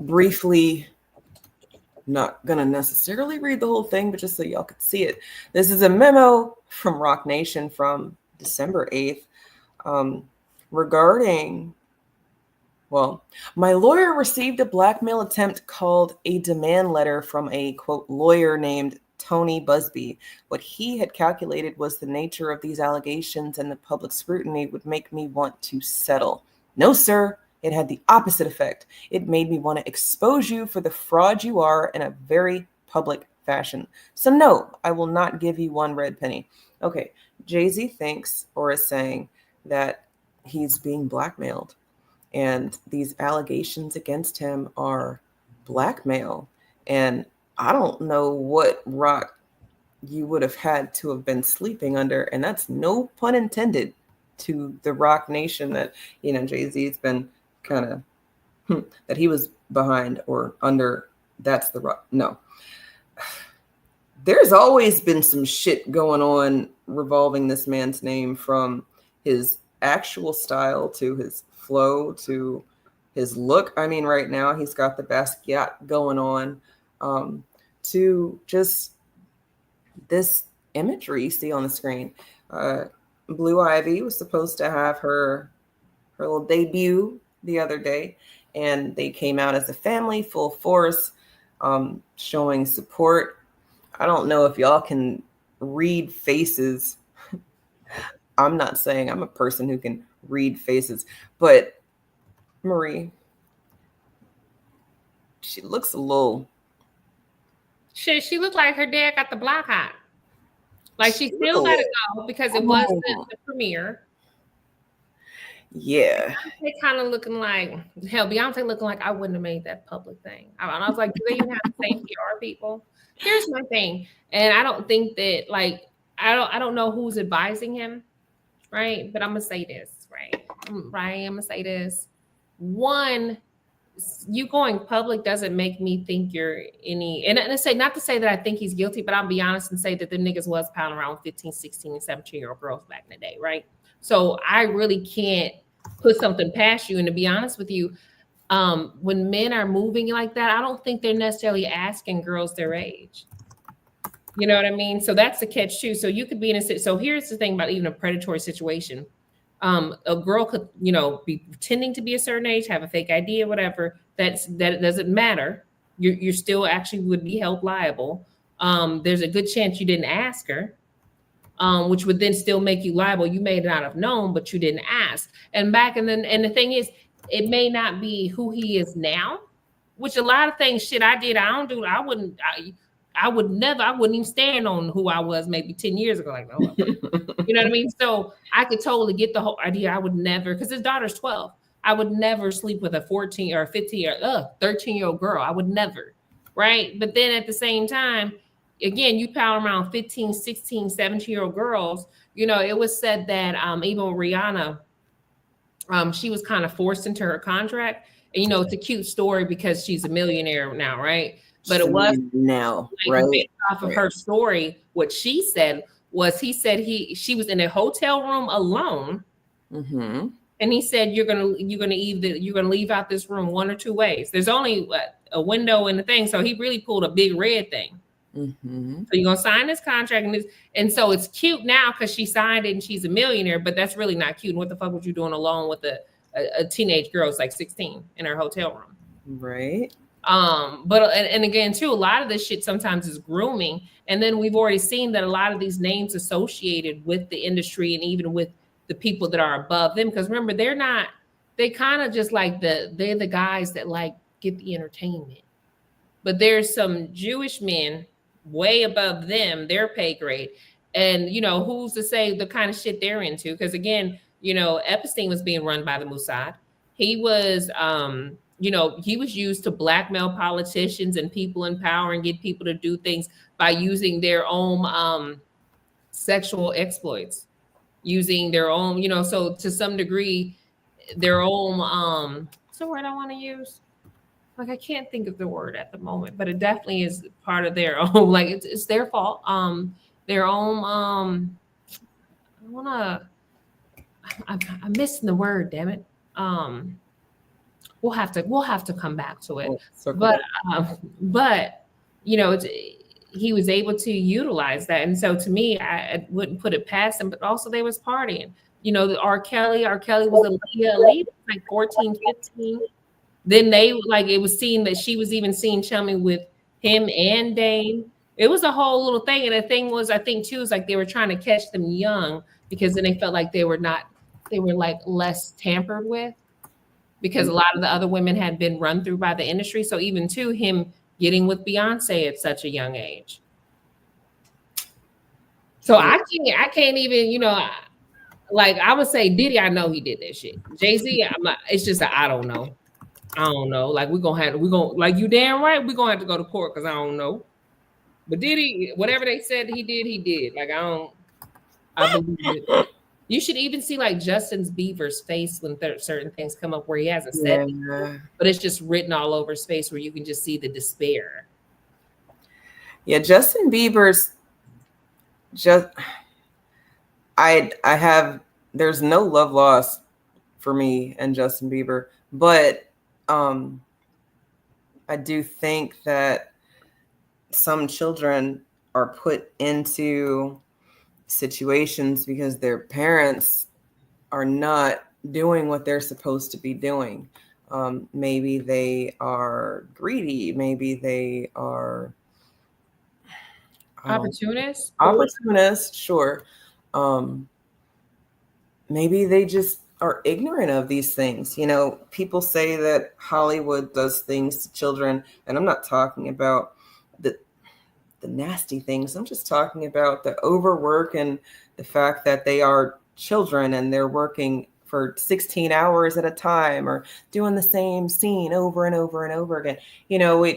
briefly, not gonna necessarily read the whole thing, but just so y'all could see it. This is a memo from Rock Nation from December 8th regarding, well, my lawyer received a blackmail attempt called a demand letter from a, quote, lawyer named Tony Busby. What he had calculated was the nature of these allegations and the public scrutiny would make me want to settle. No, sir. It had the opposite effect. It made me want to expose you for the fraud you are in a very public fashion. So no, I will not give you one red penny. Okay, Jay-Z thinks or is saying that he's being blackmailed, and these allegations against him are blackmail. And I don't know what rock you would have had to have been sleeping under, and that's no pun intended to the Rock Nation that Jay-Z's been kind of that he was behind or under. That's the rock. No, there's always been some shit going on revolving this man's name, from his actual style to his flow to his look. I mean, right now he's got the Basquiat going on, to just this imagery you see on the screen. Blue Ivy was supposed to have her little debut the other day, and they came out as a family, full force, showing support. I don't know if y'all can read faces. I'm not saying I'm a person who can read faces, but Marie, she looks a little. She looked like her dad got the block hot. Like she still let it go because it was the premiere. Yeah. They kind of looking like, hell, Beyonce looking like I wouldn't have made that public thing. I was like, do they even have the same PR people? Here's my thing. And I don't think that, like, I don't know who's advising him, right? But I'm gonna say this, right? I'm gonna say this. One, you going public doesn't make me think you're any, and I say not to say that I think he's guilty, but I'll be honest and say that the niggas was pounding around 15, 16, and 17-year-old girls back in the day, right? So I really can't put something past you. And to be honest with you, when men are moving like that, I don't think they're necessarily asking girls their age. You know what I mean? So that's the catch too. So you could be in a, so here's the thing about even a predatory situation. A girl could, be pretending to be a certain age, have a fake ID or whatever. That doesn't matter. You still actually would be held liable. There's a good chance you didn't ask her. Which would then still make you liable. You may not have known, but you didn't ask. And the thing is, it may not be who he is now, which a lot of things, shit I did, I wouldn't even stand on who I was maybe 10 years ago. Like, oh, you know what I mean? So I could totally get the whole idea. I would never, because his daughter's 12. I would never sleep with a 14 or 15 or 13-year-old girl. I would never, right? But then at the same time, again, you pound around 15, 16, 17-year-old girls. It was said that even Rihanna, she was kind of forced into her contract. And, it's a cute story because she's a millionaire now, right? But it was now, right? Based off of her story, what she said was she was in a hotel room alone. Mm-hmm. And he said, you're gonna leave out this room one or two ways. There's only a window in the thing. So he really pulled a big red thing. Mm-hmm. So you're gonna sign this contract, and so it's cute now because she signed it and she's a millionaire, but that's really not cute. And what the fuck was you doing alone with a teenage girl who's like 16 in her hotel room? Right. But again too, a lot of this shit sometimes is grooming, and then we've already seen that a lot of these names associated with the industry and even with the people that are above them, because remember, they kind of just like they're the guys that like get the entertainment. But there's some Jewish men way above them, their pay grade. And, you know, who's to say the kind of shit they're into? Because again, you know, Epstein was being run by the Mossad. He was, you know, he was used to blackmail politicians and people in power and get people to do things by using their own sexual exploits, using their own, you know, so to some degree, their own, what's the word I want to use? Like, I can't think of the word at the moment, but it definitely is part of their own, like it's their fault. Their own, I'm missing the word, damn it. We'll have to come back to it. But you know, he was able to utilize that. And so to me, I wouldn't put it past him, but also they was partying. You know, R. Kelly was a lead, like 14, 15. Then they like it was seen that she was even seen chumming with him and Dame. It was a whole little thing. And the thing was, I think too, is like they were trying to catch them young because then they felt like they were like less tampered with because a lot of the other women had been run through by the industry. So even to him getting with Beyonce at such a young age. So I can't even, you know, like I would say Diddy, I know he did that shit. Jay-Z, it's just I don't know. I don't know. Like we're gonna like you damn right, we're gonna have to go to court because I don't know. But Diddy, whatever they said he did. Like I believe it. You should even see like Justin Bieber's face when certain things come up where he hasn't said it, but it's just written all over his face where you can just see the despair. Yeah, Justin Bieber's I have there's no love lost for me and Justin Bieber, but I do think that some children are put into situations because their parents are not doing what they're supposed to be doing. Maybe they are greedy. Maybe they are Opportunists, sure. Maybe they just are ignorant of these things. You know, people say that Hollywood does things to children, and I'm not talking about the nasty things. I'm just talking about the overwork and the fact that they are children and they're working for 16 hours at a time or doing the same scene over and over and over again. You know,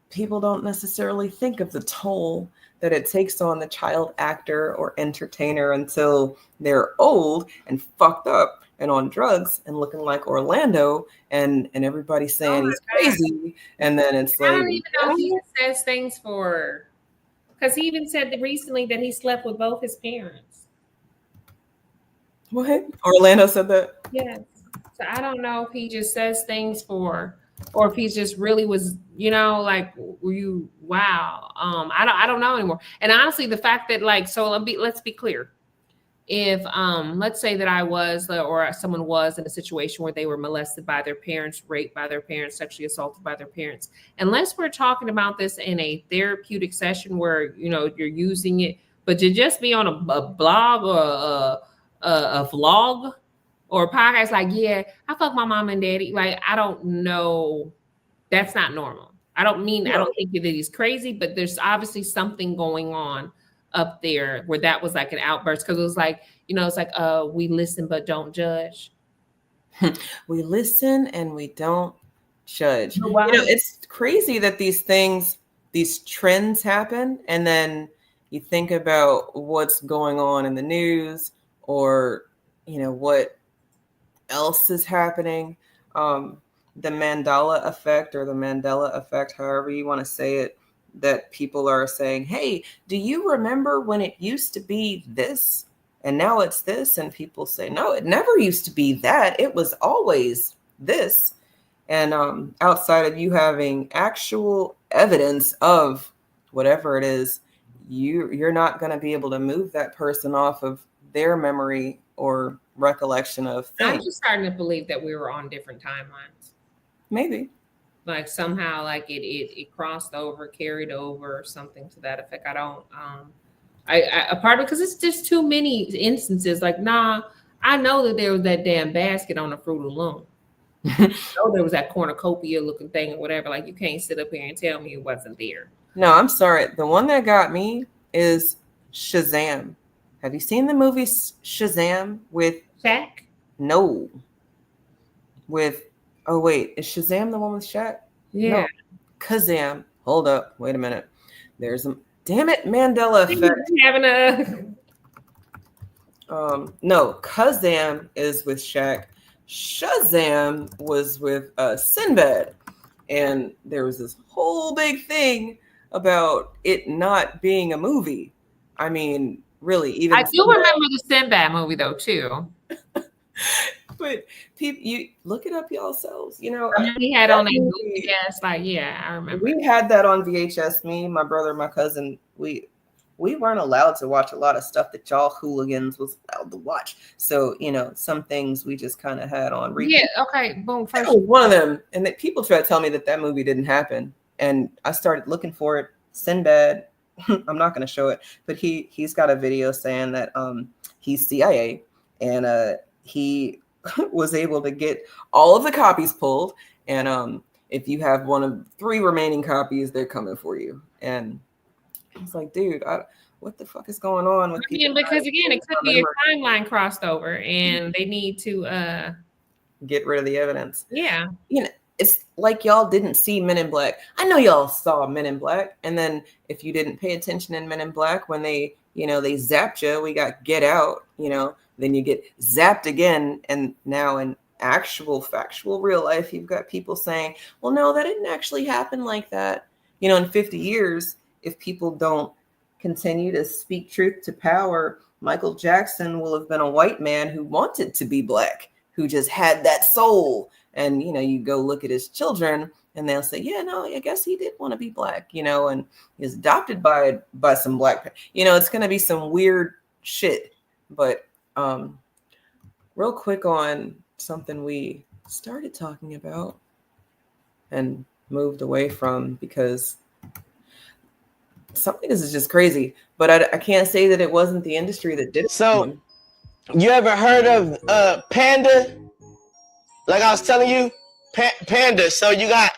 people don't necessarily think of the toll that it takes on the child actor or entertainer until they're old and fucked up and on drugs and looking like Orlando and everybody's saying he's crazy. And then it's like, I don't even know if he says things for, because he even said that recently that he slept with both his parents. What? Orlando said that? Yes. So I don't know if he just says things for, or if he just really was, you know, like, wow. I don't know anymore. And honestly, the fact that like, so let's be clear. If let's say that I was or someone was in a situation where they were molested by their parents, raped by their parents, sexually assaulted by their parents, unless we're talking about this in a therapeutic session where, you know, you're using it, but to just be on a blog or a vlog or a podcast like, yeah, I fuck my mom and daddy. Like, I don't know. That's not normal. I don't think that he's crazy, but there's obviously something going on up there where that was like an outburst. Cause it was like, you know, it's like, we listen, but don't judge. We listen and we don't judge. Wow. You know, it's crazy that these trends happen. And then you think about what's going on in the news or, you know, what else is happening. The Mandela effect, however you want to say it, that people are saying, hey, do you remember when it used to be this and now it's this? And people say, no, it never used to be that. It was always this. And outside of you having actual evidence of whatever it is, you're not going to be able to move that person off of their memory or recollection of things. I'm just starting to believe that we were on different timelines. Maybe. Like somehow like it crossed over, carried over, or something to that effect. I don't a part of it because it's just too many instances. Like, nah, I know that there was that damn basket on the Fruit of the Loom. I know there was that cornucopia looking thing or whatever. Like, you can't sit up here and tell me it wasn't there. No, I'm sorry. The one that got me is Shazam. Have you seen the movie Shazam with Shaq? no with oh wait, is Shazam the one with Shaq? Yeah. No. Kazam. Hold up. Wait a minute. There's a damn it, Mandela effect. Having a No, Kazam is with Shaq. Shazam was with Sinbad. And there was this whole big thing about it not being a movie. I mean, really, even I do remember the Sinbad movie though too. but people, you look it up yourselves. You know, We had on that movie, yes, like yeah, I remember. we had that on VHS. Me, my brother, my cousin. We weren't allowed to watch a lot of stuff that y'all hooligans was allowed to watch. So, you know, some things we just kind of had on repeat. Yeah, okay, boom. That First was one of them. And that people try to tell me that movie didn't happen. And I started looking for it. Sinbad, I'm not going to show it, but he's got a video saying that he's CIA and he was able to get all of the copies pulled. And if you have one of 3 remaining copies, they're coming for you. And it's like, dude, what the fuck is going on with people? Because again, it could be a timeline crossed over, and they need to get rid of the evidence. Yeah, you know, it's like y'all didn't see Men in Black. I know y'all saw Men in Black, and then if you didn't pay attention in Men in Black, when they zapped you, we got Get Out. Then you get zapped again, and now in actual factual real life, you've got people saying, "Well, no, that didn't actually happen like that." In 50 years. If people don't continue to speak truth to power, Michael Jackson will have been a white man who wanted to be Black, who just had that soul. And, you go look at his children and they'll say, yeah, no, I guess he did want to be Black, and he's adopted by some Black. It's going to be some weird shit. But real quick on something we started talking about and moved away from because something is just crazy, but I can't say that it wasn't the industry that did it. So, you ever heard of Panda? Like I was telling you, Panda. So you got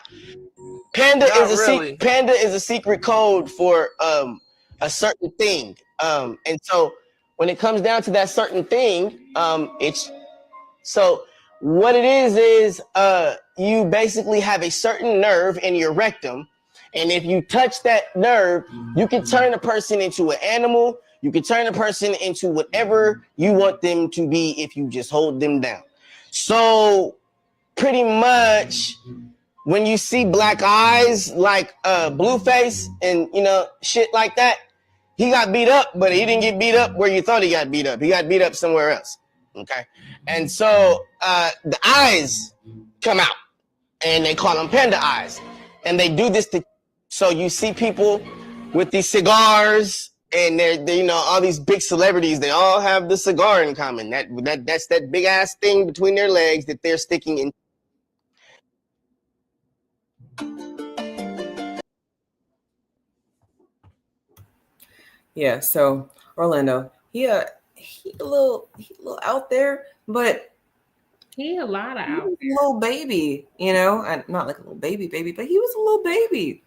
Panda Panda is a secret code for a certain thing. And so when it comes down to that certain thing, it's so what it is you basically have a certain nerve in your rectum. And if you touch that nerve, you can turn a person into an animal. You can turn a person into whatever you want them to be if you just hold them down. So pretty much when you see black eyes like Blueface and, shit like that, he got beat up, but he didn't get beat up where you thought he got beat up. He got beat up somewhere else. Okay. And so the eyes come out and they call them panda eyes. And they do this so you see people with these cigars and they're all these big celebrities, they all have the cigar in common. That's that big ass thing between their legs that they're sticking in. Yeah, so Orlando, he a little out there, but he a lot of out there. Little baby, and not like a little baby, but he was a little baby.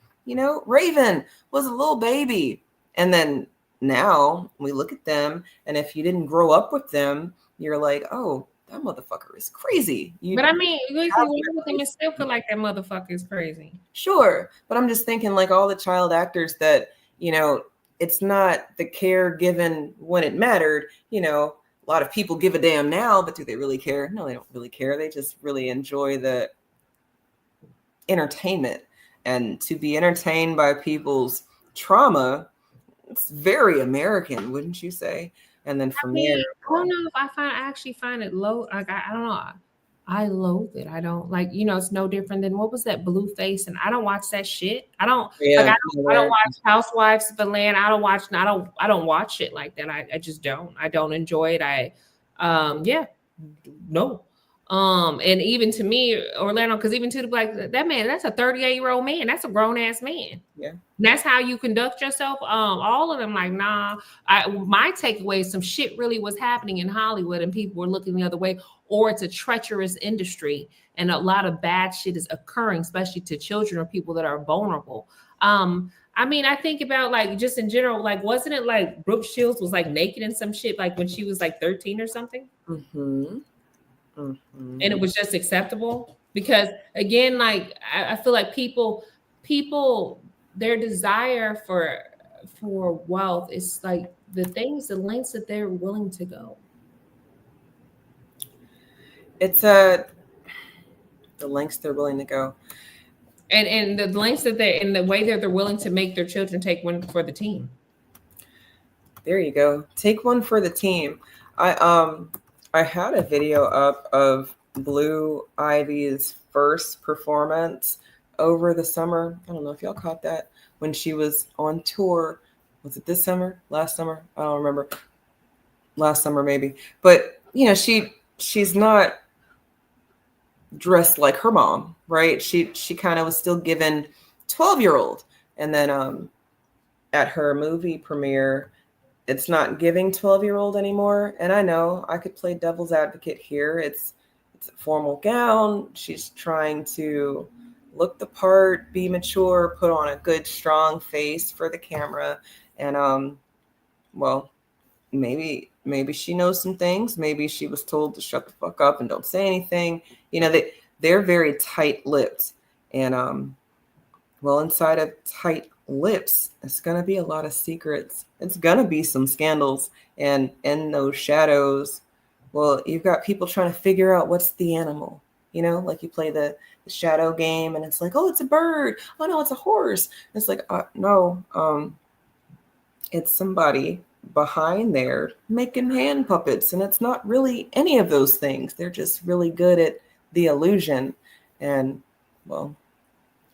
Raven was a little baby, and then now we look at them, and if you didn't grow up with them, you're like, oh, that motherfucker is crazy. But I mean, you can work with them and still feel like that motherfucker is crazy. Sure, but I'm just thinking like all the child actors that it's not the care given when it mattered. A lot of people give a damn now, but do they really care? No, they don't really care. They just really enjoy the entertainment. And to be entertained by people's trauma, it's very American, wouldn't you say? And then from there, I don't know if I actually find it low. Like I don't know. I loathe it. I don't like, it's no different than what was that Blueface, and I don't watch that shit. I don't I don't watch Housewives of Atlanta. I don't watch shit like that. I just don't. I don't enjoy it. No. And even to me, Orlando, because even to the Black, that man, that's a 38-year-old man. That's a grown ass man. Yeah. And that's how you conduct yourself. All of them, like, nah. My takeaway is some shit really was happening in Hollywood and people were looking the other way, or it's a treacherous industry and a lot of bad shit is occurring, especially to children or people that are vulnerable. I mean, I think about like just in general, like wasn't it like Brooke Shields was like naked in some shit like when she was like 13 or something? Mm-hmm. Mm-hmm. And it was just acceptable because again, like I feel like people their desire for wealth is like the lengths that they're willing to go. It's the lengths they're willing to go. And the lengths that they're in the way that they're willing to make their children take one for the team. There you go. Take one for the team. I had a video up of Blue Ivy's first performance over the summer. I don't know if y'all caught that when she was on tour. Was it this summer? Last summer? I don't remember. Last summer maybe. But you know, she's not dressed like her mom, right? She kind of was still given 12-year-old. And then at her movie premiere, it's not giving 12-year-old anymore. And I know I could play devil's advocate here. It's a formal gown. She's trying to look the part, be mature, put on a good, strong face for the camera. And well, maybe she knows some things. Maybe she was told to shut the fuck up and don't say anything. You know, they're very tight-lipped. And well, inside of tight lips, it's going to be a lot of secrets. It's going to be some scandals. And in those shadows, well, you've got people trying to figure out what's the animal. You know, like you play the shadow game and it's like, oh, it's a bird. Oh, no, it's a horse. And it's like, no, it's somebody behind there making hand puppets. And it's not really any of those things. They're just really good at the illusion. And, well,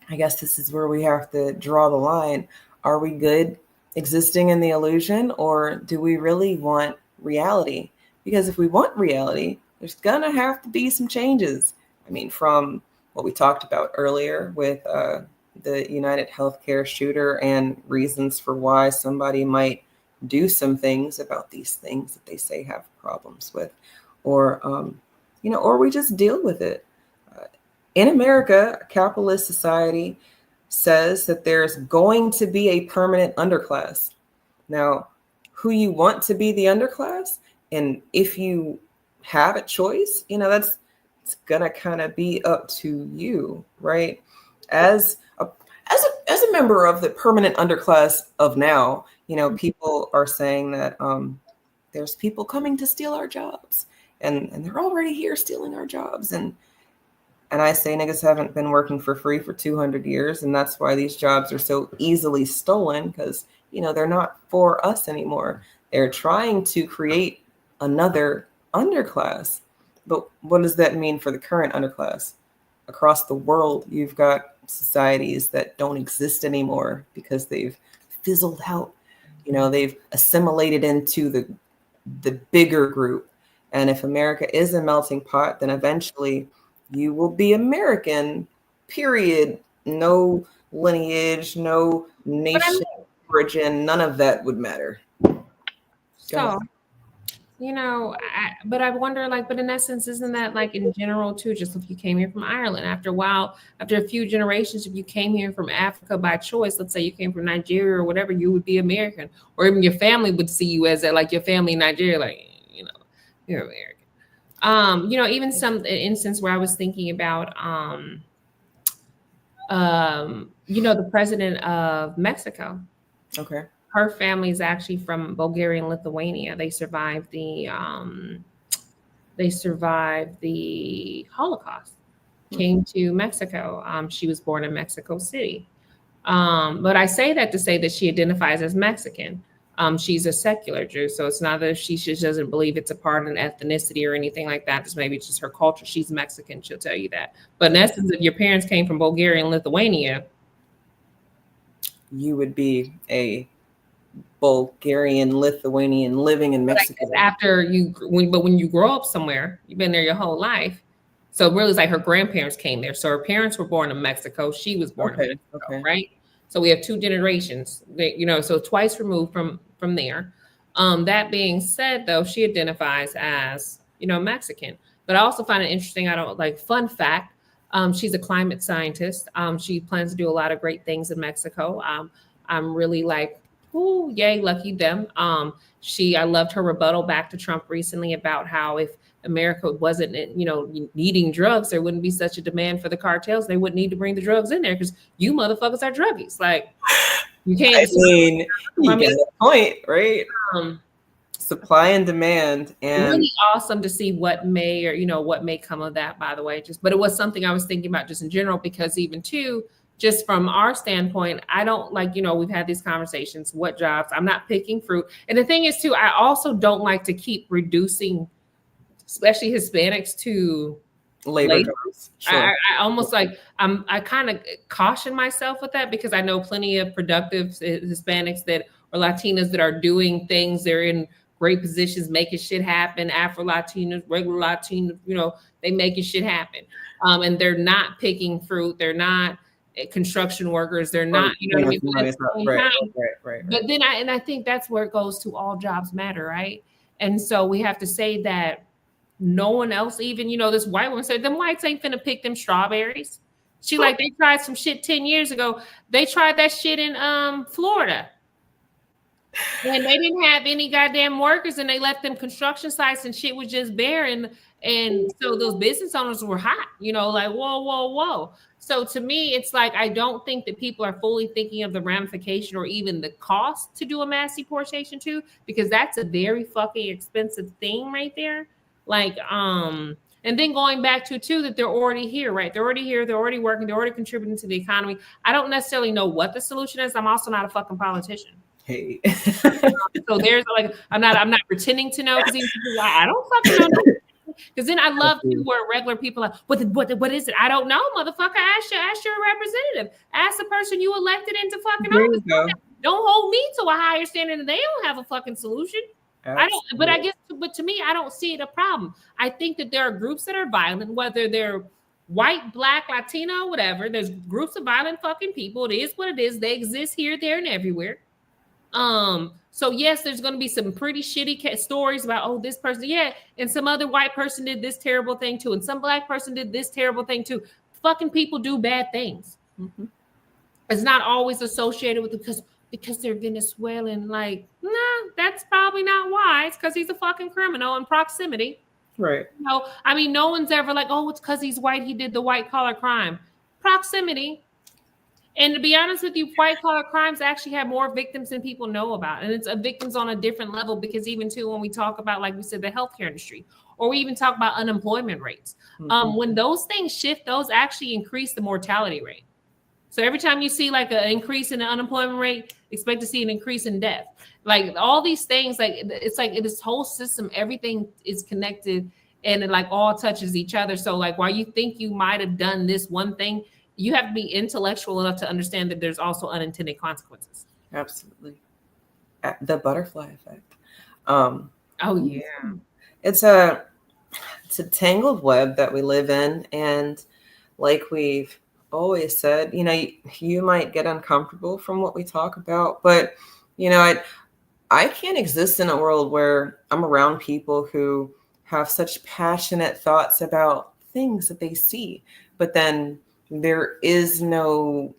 I guess this is where we have to draw the line. Are we good existing in the illusion, or do we really want reality? Because if we want reality, there's gonna have to be some changes. I mean, from what we talked about earlier with the United Healthcare shooter and reasons for why somebody might do some things about these things that they say have problems with, or or we just deal with it. In America, a capitalist society says that there's going to be a permanent underclass. Now, who you want to be the underclass, and if you have a choice, it's gonna kind of be up to you, right? As a member of the permanent underclass of now, people are saying that there's people coming to steal our jobs, and they're already here stealing our jobs, and I say niggas haven't been working for free for 200 years. And that's why these jobs are so easily stolen, because, they're not for us anymore. They're trying to create another underclass. But what does that mean for the current underclass? Across the world, you've got societies that don't exist anymore because they've fizzled out. They've assimilated into the bigger group. And if America is a melting pot, then eventually you will be American, period. No lineage, no nation, origin, none of that would matter. So, but I wonder, but in essence, isn't that in general too, just if you came here from Ireland, after a while, after a few generations, if you came here from Africa by choice, let's say you came from Nigeria or whatever, you would be American, or even your family would see you as that, your family in Nigeria, you're American. Even some instance where I was thinking about, the president of Mexico. Okay. Her family is actually from Bulgaria and Lithuania. They survived the Holocaust. Came to Mexico. She was born in Mexico City. But I say that to say that she identifies as Mexican. She's a secular Jew, so it's not that she just doesn't believe it's a part of an ethnicity or anything like that. It's maybe just her culture. She's Mexican. She'll tell you that. But in essence, if your parents came from Bulgaria and Lithuania, you would be a Bulgarian, Lithuanian living in Mexico. When you grow up somewhere, you've been there your whole life. So really, it's like her grandparents came there. So her parents were born in Mexico. She was born in Mexico, right? So we have two generations, so twice removed from there. That being said, though, she identifies as, Mexican. But I also find it interesting. Fun fact, she's a climate scientist. She plans to do a lot of great things in Mexico. I'm really like, ooh, yay, lucky them. I loved her rebuttal back to Trump recently about how if America wasn't, needing drugs, there wouldn't be such a demand for the cartels. They wouldn't need to bring the drugs in there because you motherfuckers are druggies. Like, you can't. You get the point, right? Um, Supply and demand, and really awesome to see what may come of that, by the way. But it was something I was thinking about just in general, because even too, just from our standpoint, I don't we've had these conversations, what jobs, I'm not picking fruit. And the thing is too, I also don't like to keep reducing, especially Hispanics, to labor jobs. Sure. I almost I kind of caution myself with that, because I know plenty of productive Hispanics or Latinas that are doing things. They're in great positions, making shit happen. Afro Latinos, regular Latinos, they making shit happen. And they're not picking fruit. They're not construction workers. They're not, what I mean? Right. But then I think that's where it goes to, all jobs matter, right? And so we have to say that no one else, even, this white woman said, them whites ain't finna pick them strawberries. She they tried some shit 10 years ago. They tried that shit in Florida. And they didn't have any goddamn workers, and they left them construction sites and shit was just bare. And so those business owners were hot, whoa. So to me, it's I don't think that people are fully thinking of the ramification or even the cost to do a mass deportation too, because that's a very fucking expensive thing right there. And then going back to too, that they're already here, right? They're already here. They're already working. They're already contributing to the economy. I don't necessarily know what the solution is. I'm also not a fucking politician. Hey. So there's I'm not pretending to know, because I don't fucking know. Because then I love to where regular people are, what is it? I don't know, motherfucker. Ask your representative. Ask the person you elected into fucking office. Don't hold me to a higher standard, and they don't have a fucking solution. Absolutely. But to me, I don't see it a problem. I think that there are groups that are violent, whether they're white, black, Latino, whatever. There's groups of violent fucking people. It is what it is. They exist here, there, and everywhere. So yes, there's going to be some pretty shitty stories about, this person, and some other white person did this terrible thing too, and some black person did this terrible thing too. Fucking people do bad things. Mm-hmm. It's not always associated with because they're Venezuelan. Nah, that's probably not why. It's because he's a fucking criminal in proximity. Right. No one's ever it's because he's white, he did the white collar crime. Proximity. And to be honest with you, white collar crimes actually have more victims than people know about. And it's victims on a different level, because even too, when we talk about, like we said, the healthcare industry, or we even talk about unemployment rates, when those things shift, those actually increase the mortality rate. So every time you see an increase in the unemployment rate, expect to see an increase in death. All these things, it's this whole system, everything is connected, and it all touches each other. So while you think you might have done this one thing, you have to be intellectual enough to understand that there's also unintended consequences. Absolutely. The butterfly effect. It's a tangled web that we live in. And like we've always said, you might get uncomfortable from what we talk about, but I can't exist in a world where I'm around people who have such passionate thoughts about things that they see, but then there is no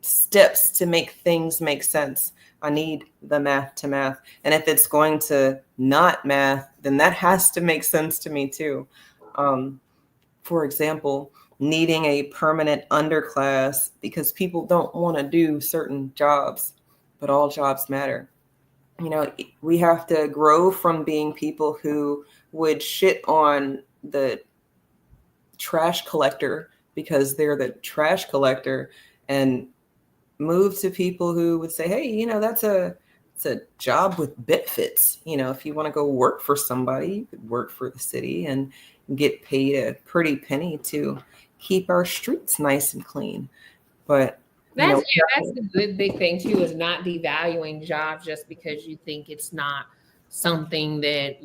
steps to make things make sense. I need the math to math. And if it's going to not math, then that has to make sense to me too. For example, needing a permanent underclass because people don't want to do certain jobs, but all jobs matter. We have to grow from being people who would shit on the trash collector because they're the trash collector, and move to people who would say, hey, it's a job with benefits. If you want to go work for somebody, you could work for the city and get paid a pretty penny to keep our streets nice and clean. But that's the big thing too, is not devaluing jobs just because you think it's not something that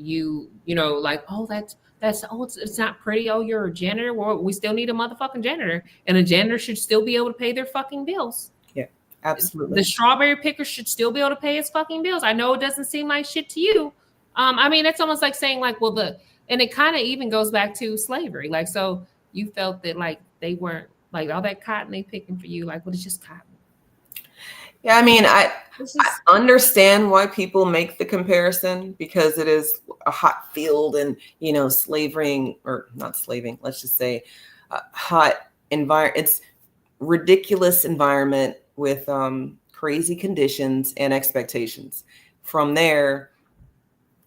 it's not pretty. Oh, you're a janitor. Well, we still need a motherfucking janitor, and a janitor should still be able to pay their fucking bills. Yeah, absolutely. The strawberry picker should still be able to pay his fucking bills. I know it doesn't seem like shit to you. It's almost like saying and it kind of even goes back to slavery. So you felt that they weren't all that cotton they picking for you. It's just cotton. Yeah, I mean, I It's just, understand why people make the comparison because it is a hot field and, slavering or not slaving, let's just say a hot environment. It's ridiculous environment with crazy conditions and expectations. From there,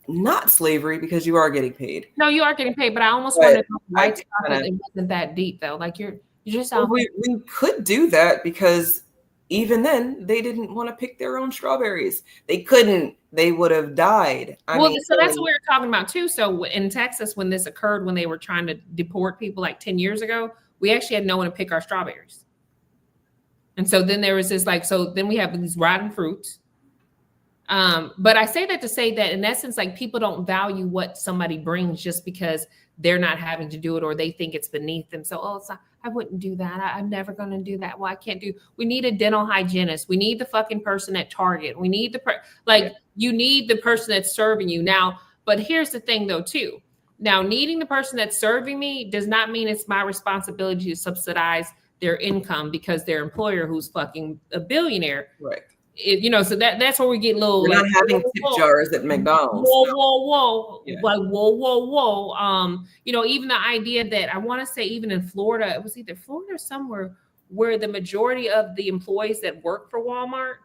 not slavery because you are getting paid. no, you are getting paid, but I almost But wanted to I white stuff kinda- it wasn't that deep though. Like you're just Well, out. we could do that because even then they didn't want to pick their own strawberries. They couldn't. They would have died. Well, so that's what we were talking about too. So in Texas, when this occurred, when they were trying to deport people like 10 years ago, we actually had no one to pick our strawberries. And so then there was this so then we have these rotten fruits. But I say that to say that in essence, like people don't value what somebody brings just because they're not having to do it or they think it's beneath them. So, I wouldn't do that. I'm never going to do that. Well, I can't do. We need a dental hygienist. We need the fucking person at Target. We need you need the person that's serving you now. But here's the thing though, too. Now, needing the person that's serving me does not mean it's my responsibility to subsidize their income because their employer, who's fucking a billionaire, right. So that's where we get a little. We're not having tip jars at McDonald's. Whoa. Yeah. Like, whoa. Even the idea that I want to say, even in Florida, it was either Florida or somewhere where the majority of the employees that work for Walmart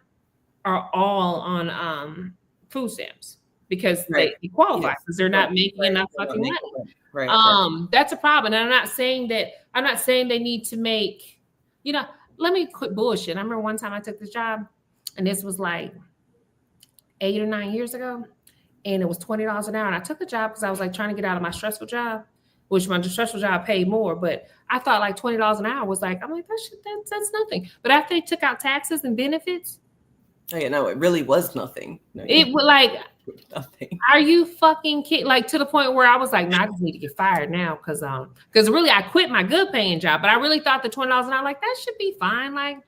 are all on food stamps because they qualify because they're not making enough fucking money. Right. That's a problem. And I'm not saying they need to make, let me quit bullshit. I remember one time I took this job. And this was like 8 or 9 years ago. And it was $20 an hour. And I took the job because I was like trying to get out of my stressful job, which my stressful job paid more. But I thought like $20 an hour was like, I'm like, that's nothing. But after they took out taxes and benefits. Oh, yeah, no, it really was nothing. No, it was like, nothing. Are you fucking kidding? Like to the point where I was like, no, I just need to get fired now. Cause really I quit my good paying job. But I really thought the $20 an hour, like that should be fine. Like,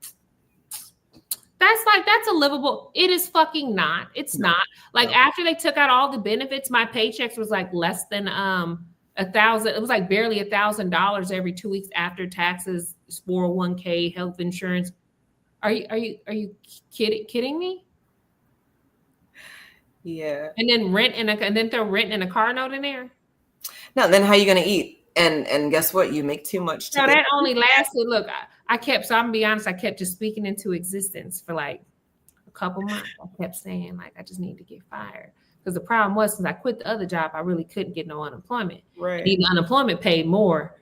that's a livable. It is fucking not. It's not. Like after they took out all the benefits, my paychecks was like less than $1,000. It was like barely $1,000 every 2 weeks after taxes, 401k, health insurance. Are you kidding me? Yeah. And then and then throw rent and a car note in there. No, then how are you gonna eat? And guess what? You make too much. No, that only lasted. Look, I kept. So I'm gonna be honest. I kept just speaking into existence for like a couple months. I kept saying like I just need to get fired because the problem was since I quit the other job, I really couldn't get no unemployment. Right. And even unemployment paid more.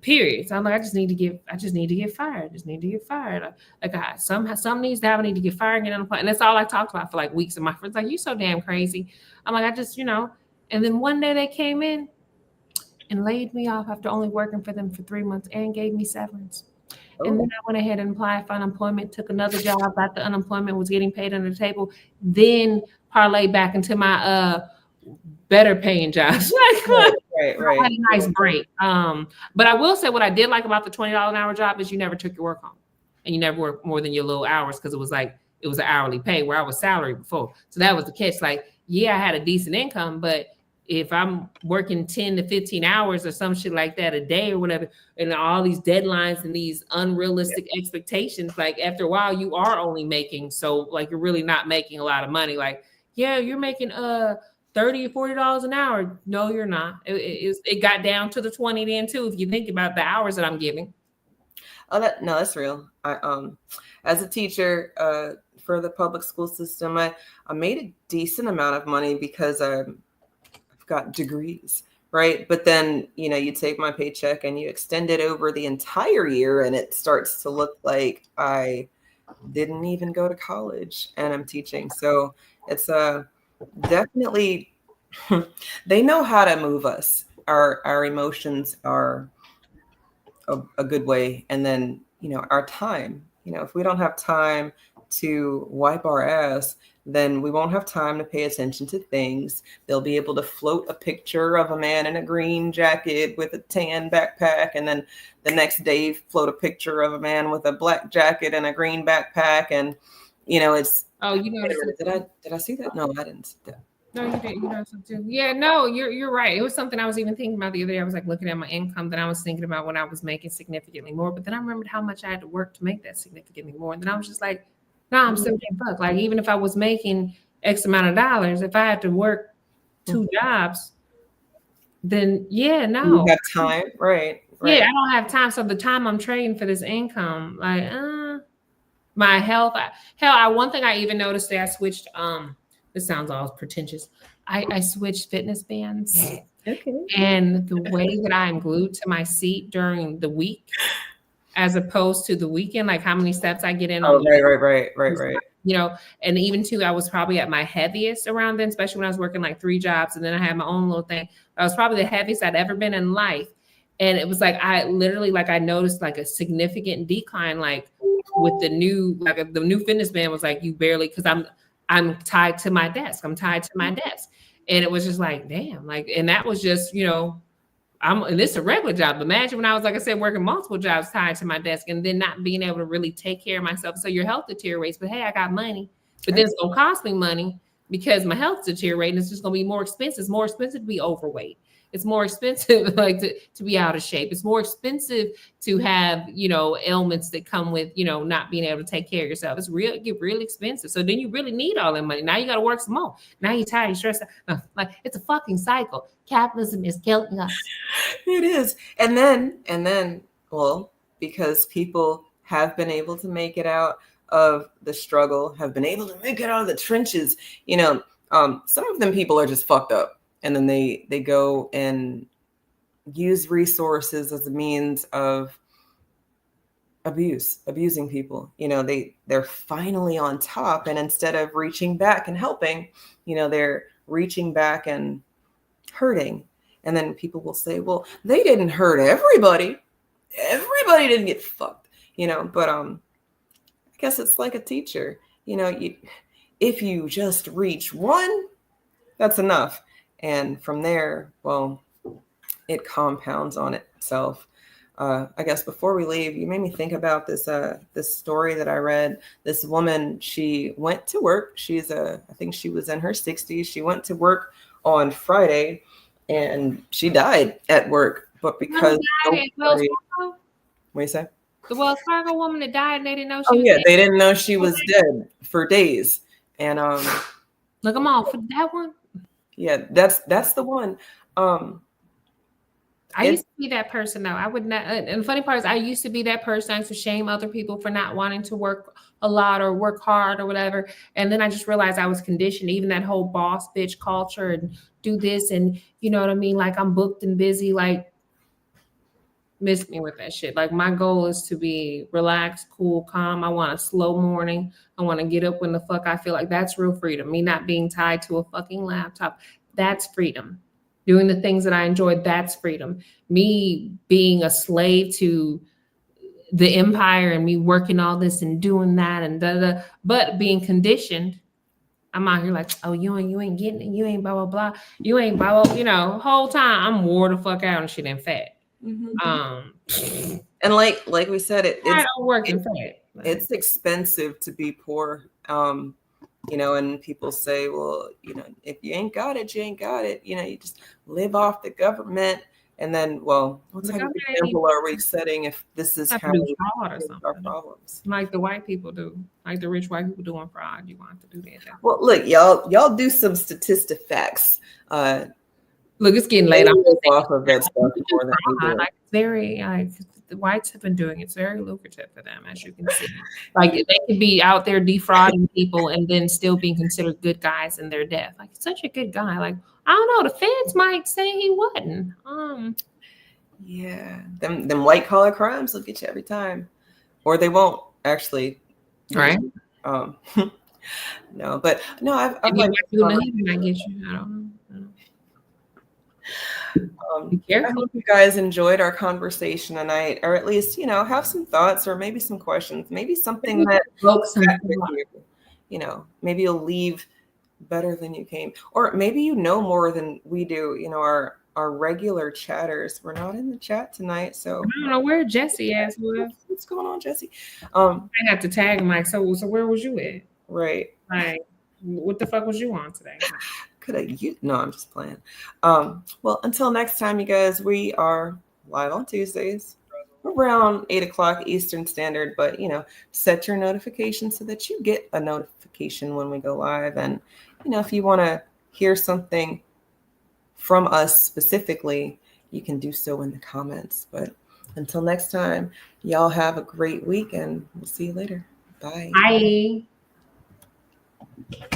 Period. So I'm like, I just need to get fired. I just need to get fired. Like some needs to have. I need to get fired and get unemployment. And that's all I talked about for like weeks. And my friends like, you so damn crazy. I'm like, I just And then one day they came in and laid me off after only working for them for 3 months and gave me severance. Oh. And then I went ahead and applied for unemployment, took another job, got the unemployment, was getting paid under the table, then parlayed back into my better paying jobs. Right. I had a nice break. But I will say what I did like about the $20 an hour job is you never took your work home. And you never worked more than your little hours because it was an hourly pay where I was salary before. So that was the catch. Like, yeah, I had a decent income, but if I'm working 10 to 15 hours or some shit like that a day or whatever, and all these deadlines and these unrealistic expectations, like after a while you are only making, so like you're really not making a lot of money. Like, yeah, you're making $30 or $40 an hour. No, you're not. It got down to the 20 then too, if you think about the hours that I'm giving. Oh, that's real. I as a teacher for the public school system, I made a decent amount of money because I've got degrees, right? But then, you take my paycheck and you extend it over the entire year and it starts to look like I didn't even go to college and I'm teaching. So it's definitely, they know how to move us. Our emotions are a good way. And then, our time, if we don't have time to wipe our ass, then we won't have time to pay attention to things. They'll be able to float a picture of a man in a green jacket with a tan backpack. And then the next day float a picture of a man with a black jacket and a green backpack. And, it's, did I see that? No, I didn't see that. No, you did. You know something. Yeah, no, you're right. It was something I was even thinking about the other day. I was like looking at my income that I was thinking about when I was making significantly more. But then I remembered how much I had to work to make that significantly more. And then I was just like, No, I'm still getting fucked. Like even if I was making X amount of dollars, if I had to work 2 jobs, then yeah, You no. have time, right? Yeah, I don't have time. So the time I'm trading for this income, like my health. One thing I even noticed that I switched. This sounds all pretentious. I switched fitness bands, Okay. and the way that I'm glued to my seat during the week, as opposed to the weekend, like how many steps I get in Oh, on. right. You know, and even too, I was probably at my heaviest around then, especially when I was working like 3 jobs, and then I had my own little thing. I was probably the heaviest I'd ever been in life. And it was like I literally I noticed like a significant decline, like with the new fitness band was like you barely, because I'm tied to my desk. I'm tied to my desk. And it was just like, damn, like, and that was just, and this is a regular job. Imagine when I was, like I said, working multiple jobs tied to my desk and then not being able to really take care of myself. So your health deteriorates, but hey, I got money, but then it's going to cost me money because my health's deteriorating. It's just going to be more expensive. It's more expensive to be overweight. It's more expensive to be out of shape. It's more expensive to have, ailments that come with, not being able to take care of yourself. Get really expensive. So then you really need all that money. Now you got to work some more. Now you're tired, you're stressed out. Like it's a fucking cycle. Capitalism is killing us. It is. And then, well, because people have been able to make it out of the struggle, have been able to make it out of the trenches, some of them people are just fucked up. And then they go and use resources as a means of abusing people. They're finally on top. And instead of reaching back and helping, they're reaching back and hurting. And then people will say, well, they didn't hurt everybody. Everybody didn't get fucked, but I guess it's like a teacher, if you just reach one, that's enough. And from there, well, it compounds on itself. I guess before we leave, you made me think about this story that I read. This woman, she went to work. I think she was in her 60s. She went to work on Friday and she died at work. But because what do you say? The Wells Fargo woman that died and they didn't know she was dead. Dead. They didn't know she was dead for days. And look them all for that one. Yeah, that's the one. I used to be that person though. I would not, and the funny part is I used to be that person. I used to shame other people for not wanting to work a lot or work hard or whatever. And then I just realized I was conditioned, even that whole boss bitch culture and do this and you know what I mean? Like I'm booked and busy, like miss me with that shit. Like my goal is to be relaxed, cool, calm. I want a slow morning. I want to get up when the fuck I feel like. That's real freedom. Me not being tied to a fucking laptop. That's freedom. Doing the things that I enjoy, that's freedom. Me being a slave to the empire and me working all this and doing that and da-da, but being conditioned. I'm out here like, oh, you ain't getting it. You ain't blah, blah, blah. You ain't blah, blah. Whole time I'm wore the fuck out and shit and fat. Mm-hmm. And like we said, it's expensive to be poor. And people say, well, if you ain't got it, you ain't got it. You just live off the government. And then, well, what type of example are we setting if this is how we fix our problems? Like the white people do, like the rich white people doing fraud. You want to do that. Well, look, y'all do some statistic facts. Look, it's getting late. I'm off of that stuff more than we do. Like very, the whites have been doing it. It's very lucrative for them, as you can see. Like they could be out there defrauding people and then still being considered good guys in their death. Like such a good guy. Like I don't know, the feds might say he wasn't. Yeah, them white collar crimes will get you every time, or they won't actually. Right. No, but no, I've like might get you. I don't know. I hope you guys enjoyed our conversation tonight, or at least have some thoughts or maybe some questions, maybe something that maybe you'll leave better than you came, or maybe more than we do. Our regular chatters. We're not in the chat tonight, so I don't know where Jesse was. What's going on, Jesse? I have to tag him like, so where was you at? Right. Like, what the fuck was you on today? No, I'm just playing. Well, until next time, you guys, we are live on Tuesdays. around 8 o'clock Eastern Standard, but set your notifications so that you get a notification when we go live. And if you want to hear something from us specifically, you can do so in the comments. But until next time, y'all have a great week, and we'll see you later. Bye. Bye.